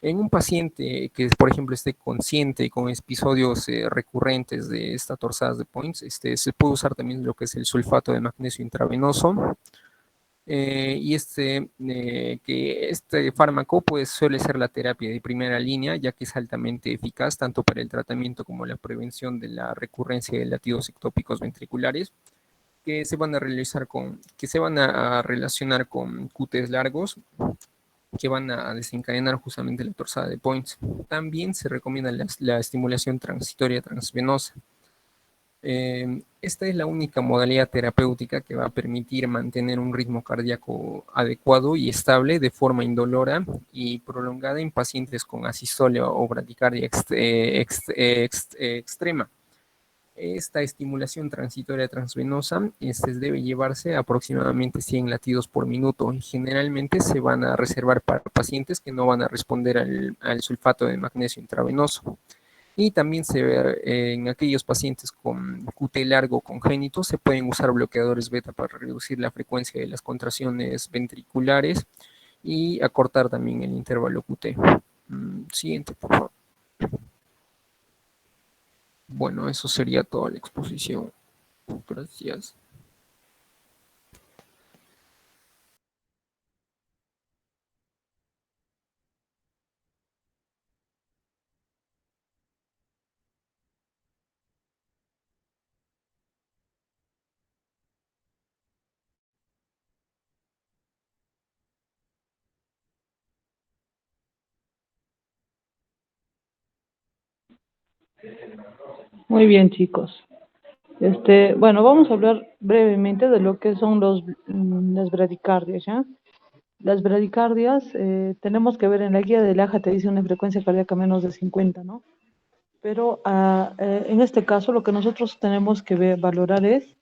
En un paciente que, por ejemplo, esté consciente y con episodios recurrentes de estas torsadas de Points, se puede usar también lo que es el sulfato de magnesio intravenoso. Y que este fármaco pues, suele ser la terapia de primera línea, ya que es altamente eficaz tanto para el tratamiento como la prevención de la recurrencia de latidos ectópicos ventriculares, que se van a relacionar con QTs largos, que van a desencadenar justamente la torsada de Points. También se recomienda la estimulación transitoria transvenosa. Esta es la única modalidad terapéutica que va a permitir mantener un ritmo cardíaco adecuado y estable de forma indolora y prolongada en pacientes con asistolia o bradicardia extrema. Esta estimulación transitoria transvenosa debe llevarse a aproximadamente 100 latidos por minuto y generalmente se van a reservar para pacientes que no van a responder al sulfato de magnesio intravenoso. Y también se ve en aquellos pacientes con QT largo congénito, se pueden usar bloqueadores beta para reducir la frecuencia de las contracciones ventriculares y acortar también el intervalo QT. Siguiente, por favor. Bueno, eso sería toda la exposición. Gracias. Muy bien, chicos. Bueno, vamos a hablar brevemente de lo que son las bradicardias, ¿ya? Las bradicardias, tenemos que ver en la guía del AJA te dice una frecuencia cardíaca menos de 50, ¿no? Pero en este caso lo que nosotros tenemos que valorar es,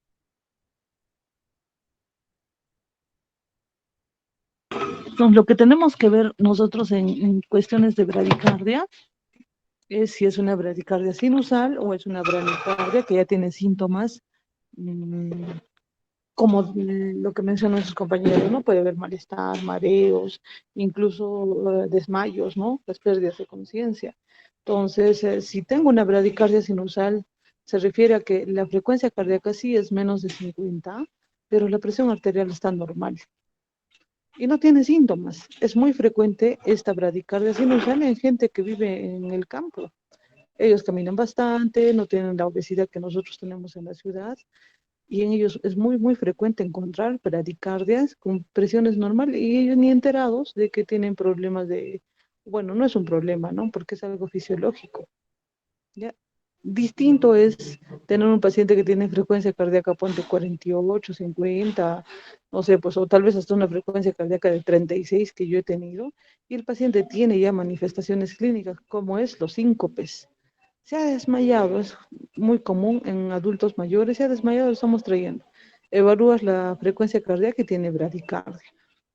no, lo que tenemos que ver nosotros en cuestiones de bradicardia es si es una bradicardia sinusal o es una bradicardia que ya tiene síntomas mm, como lo que mencionan sus compañeros, ¿no? Puede haber malestar, mareos, incluso desmayos, ¿no? Las pérdidas de conciencia. Entonces, si tengo una bradicardia sinusal, se refiere a que la frecuencia cardíaca sí es menos de 50, pero la presión arterial está normal y no tiene síntomas. Es muy frecuente esta bradicardia sinusal en gente que vive en el campo. Ellos caminan bastante, no tienen la obesidad que nosotros tenemos en la ciudad y en ellos es muy, muy frecuente encontrar bradicardias con presiones normales y ellos ni enterados de que tienen problemas bueno, no es un problema, ¿no? Porque es algo fisiológico, ¿ya? Distinto es tener un paciente que tiene frecuencia cardíaca, ponte 48, 50, no sé, pues, o tal vez hasta una frecuencia cardíaca de 36 que yo he tenido, y el paciente tiene ya manifestaciones clínicas, como es los síncopes. Se ha desmayado, es muy común en adultos mayores, se ha desmayado, lo estamos trayendo. Evalúas la frecuencia cardíaca y tiene bradicardia.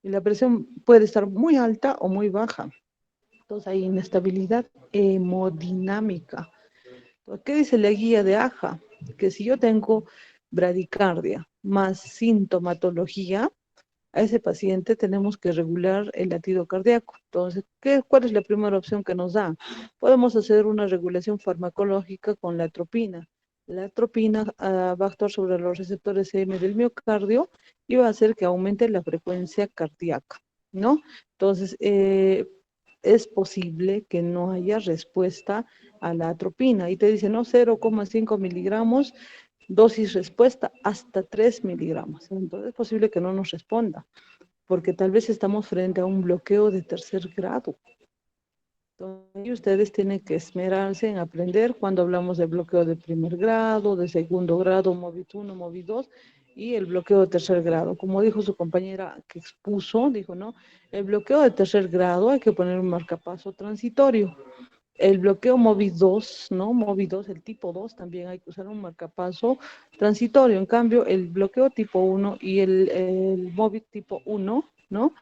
Y la presión puede estar muy alta o muy baja. Entonces hay inestabilidad hemodinámica. Entonces, ¿qué dice la guía de AJA? Que si yo tengo bradicardia más sintomatología, a ese paciente tenemos que regular el latido cardíaco. Entonces, ¿cuál es la primera opción que nos da? Podemos hacer una regulación farmacológica con la atropina. La atropina va a actuar sobre los receptores M del miocardio y va a hacer que aumente la frecuencia cardíaca, ¿no? Entonces, es posible que no haya respuesta a la atropina y te dicen, no, 0,5 miligramos, dosis respuesta hasta 3 miligramos. Entonces es posible que no nos responda, porque tal vez estamos frente a un bloqueo de tercer grado. Entonces ustedes tienen que esmerarse en aprender cuando hablamos de bloqueo de primer grado, de segundo grado, MOVID 1, MOVID 2 y el bloqueo de tercer grado. Como dijo su compañera que expuso, dijo, no, el bloqueo de tercer grado hay que poner un marcapaso transitorio. El bloqueo MOVID 2, ¿no? MOVID 2, el tipo 2, también hay que usar un marcapaso transitorio. En cambio, el bloqueo tipo 1 y el MOVID tipo 1, ¿no?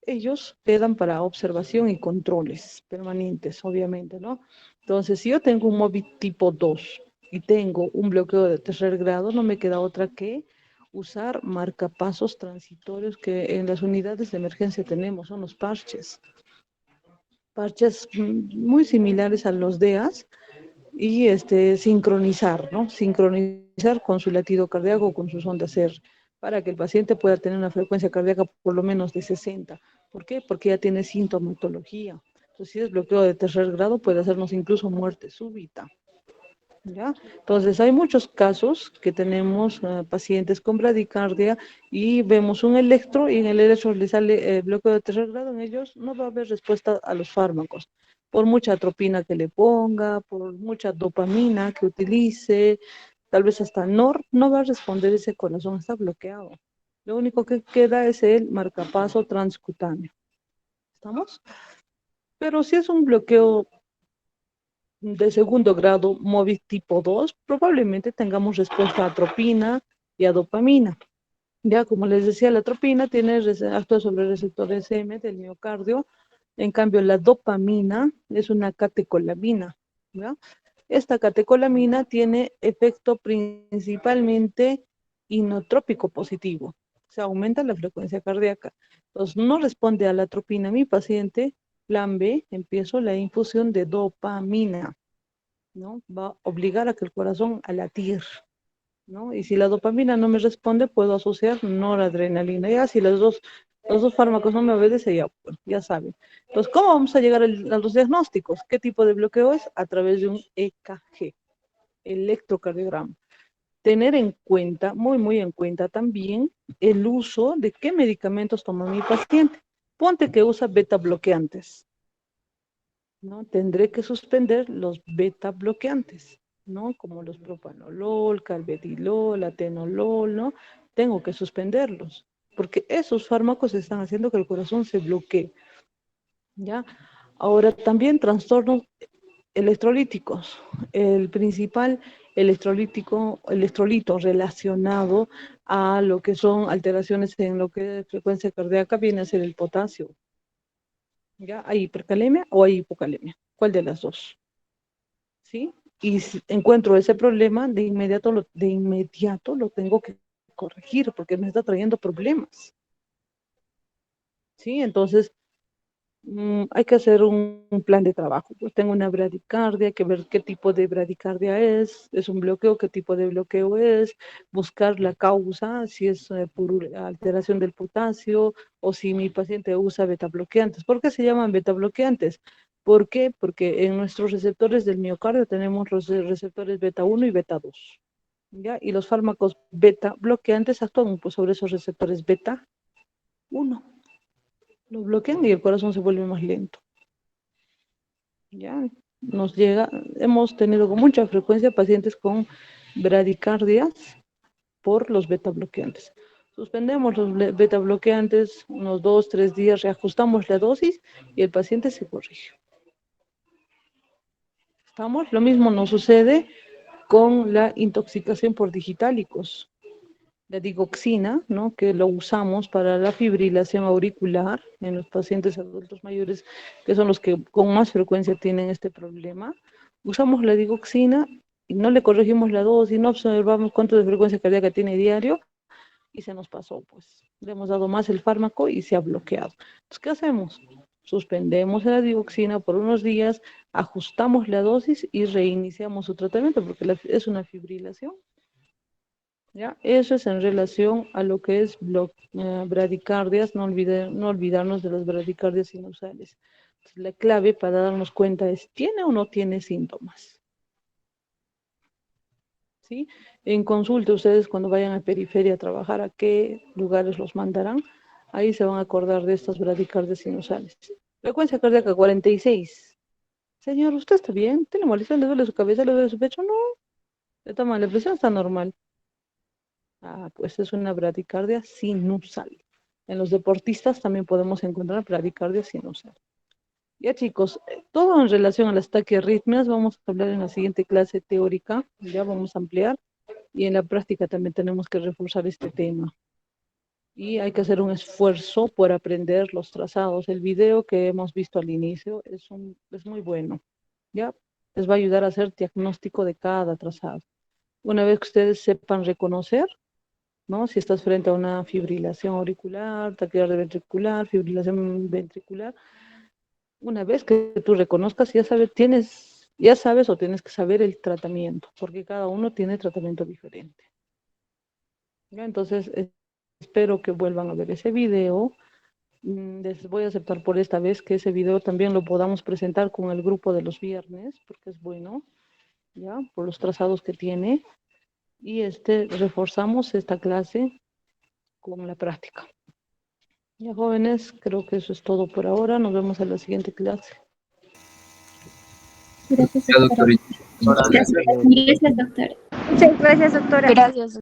Ellos quedan para observación y controles permanentes, obviamente, ¿no? Entonces, si yo tengo un MOVID tipo 2 y tengo un bloqueo de tercer grado, no me queda otra que usar marcapasos transitorios que en las unidades de emergencia tenemos, son los parches muy similares a los DEAs y sincronizar, ¿no? Sincronizar con su latido cardíaco, con sus ondas R, para que el paciente pueda tener una frecuencia cardíaca por lo menos de 60. ¿Por qué? Porque ya tiene sintomatología. Entonces, si es bloqueo de tercer grado, puede hacernos incluso muerte súbita. ¿Ya? Entonces, hay muchos casos que tenemos pacientes con bradicardia y vemos un electro y en el electro le sale bloqueo de tercer grado, en ellos no va a haber respuesta a los fármacos, por mucha atropina que le ponga, por mucha dopamina que utilice, tal vez hasta no va a responder, ese corazón está bloqueado. Lo único que queda es el marcapaso transcutáneo. ¿Estamos? Pero si es un bloqueo de segundo grado, MOVID tipo 2, probablemente tengamos respuesta a atropina y a dopamina. Ya, como les decía, la atropina actúa sobre receptores M del miocardio, en cambio la dopamina es una catecolamina, ¿ya? Esta catecolamina tiene efecto principalmente inotrópico positivo, o sea, aumenta la frecuencia cardíaca. Entonces, no responde a la atropina mi paciente, plan B, empiezo la infusión de dopamina, ¿no? Va a obligar a que el corazón a latir, ¿no? Y si la dopamina no me responde, puedo asociar noradrenalina. Ya, si los dos fármacos no me obedecen, ya saben. Entonces, ¿cómo vamos a llegar a los diagnósticos? ¿Qué tipo de bloqueo es? A través de un EKG, electrocardiograma. Tener en cuenta, muy en cuenta también, el uso de qué medicamentos toma mi paciente. Ponte que usa beta bloqueantes, ¿no? Tendré que suspender los beta bloqueantes, ¿no? Como los propanolol, carvedilol, atenolol, ¿no? Tengo que suspenderlos, porque esos fármacos están haciendo que el corazón se bloquee, ¿ya? Ahora también trastornos electrolíticos. El principal electrolito relacionado a lo que son alteraciones en lo que es frecuencia cardíaca viene a ser el potasio. ¿Ya? ¿Hay hipercalemia o hay hipocalemia? ¿Cuál de las dos? ¿Sí? Y si encuentro ese problema, de inmediato lo tengo que corregir porque me está trayendo problemas. ¿Sí? Entonces, hay que hacer un plan de trabajo. Pues tengo una bradicardia, hay que ver qué tipo de bradicardia es un bloqueo, qué tipo de bloqueo es, buscar la causa, si es por alteración del potasio o si mi paciente usa beta bloqueantes. ¿Por qué se llaman beta bloqueantes? ¿Por qué? Porque en nuestros receptores del miocardio tenemos los receptores beta 1 y beta 2. ¿Ya? Y los fármacos beta bloqueantes actúan pues, sobre esos receptores beta 1. Lo bloquean y el corazón se vuelve más lento. Ya hemos tenido con mucha frecuencia pacientes con bradicardias por los beta bloqueantes. Suspendemos los beta bloqueantes unos 2-3 días, reajustamos la dosis y el paciente se corrige. ¿Estamos? Lo mismo nos sucede con la intoxicación por digitálicos. La digoxina, ¿no? Que lo usamos para la fibrilación auricular en los pacientes adultos mayores, que son los que con más frecuencia tienen este problema. Usamos la digoxina y no le corregimos la dosis, no observamos cuánto de frecuencia cardíaca tiene diario, y se nos pasó, pues. Le hemos dado más el fármaco y se ha bloqueado. Entonces, ¿qué hacemos? Suspendemos la dioxina por unos días, ajustamos la dosis y reiniciamos su tratamiento porque es una fibrilación. ¿Ya? Eso es en relación a lo que es bradicardias, no olvidarnos de las bradicardias sinusales. Entonces, la clave para darnos cuenta es, ¿tiene o no tiene síntomas? ¿Sí? En consulta, ustedes cuando vayan a periferia a trabajar, ¿a qué lugares los mandarán? Ahí se van a acordar de estas bradicardias sinusales. Frecuencia cardíaca 46. Señor, ¿usted está bien? ¿Tiene molestia? ¿Le duele su cabeza? ¿Le duele su pecho? No. Le toma la presión, está normal. Ah, pues es una bradicardia sinusal. En los deportistas también podemos encontrar bradicardia sinusal. Ya chicos, todo en relación a las taquiarritmias vamos a hablar en la siguiente clase teórica, ya vamos a ampliar, y en la práctica también tenemos que reforzar este tema. Y hay que hacer un esfuerzo por aprender los trazados. El video que hemos visto al inicio es muy bueno, ¿ya? Les va a ayudar a hacer diagnóstico de cada trazado. Una vez que ustedes sepan reconocer, ¿no? Si estás frente a una fibrilación auricular, taquicardia ventricular, fibrilación ventricular, una vez que tú reconozcas, ya sabes o tienes que saber el tratamiento, porque cada uno tiene tratamiento diferente. ¿Ya? Entonces, espero que vuelvan a ver ese video. Les voy a aceptar por esta vez que ese video también lo podamos presentar con el grupo de los viernes, porque es bueno, ¿ya? Por los trazados que tiene. Y reforzamos esta clase con la práctica. Ya jóvenes, creo que eso es todo por ahora. Nos vemos en la siguiente clase. Gracias, Ya, doctora. doctorita. Gracias, doctora. Muchas gracias, doctora. Gracias.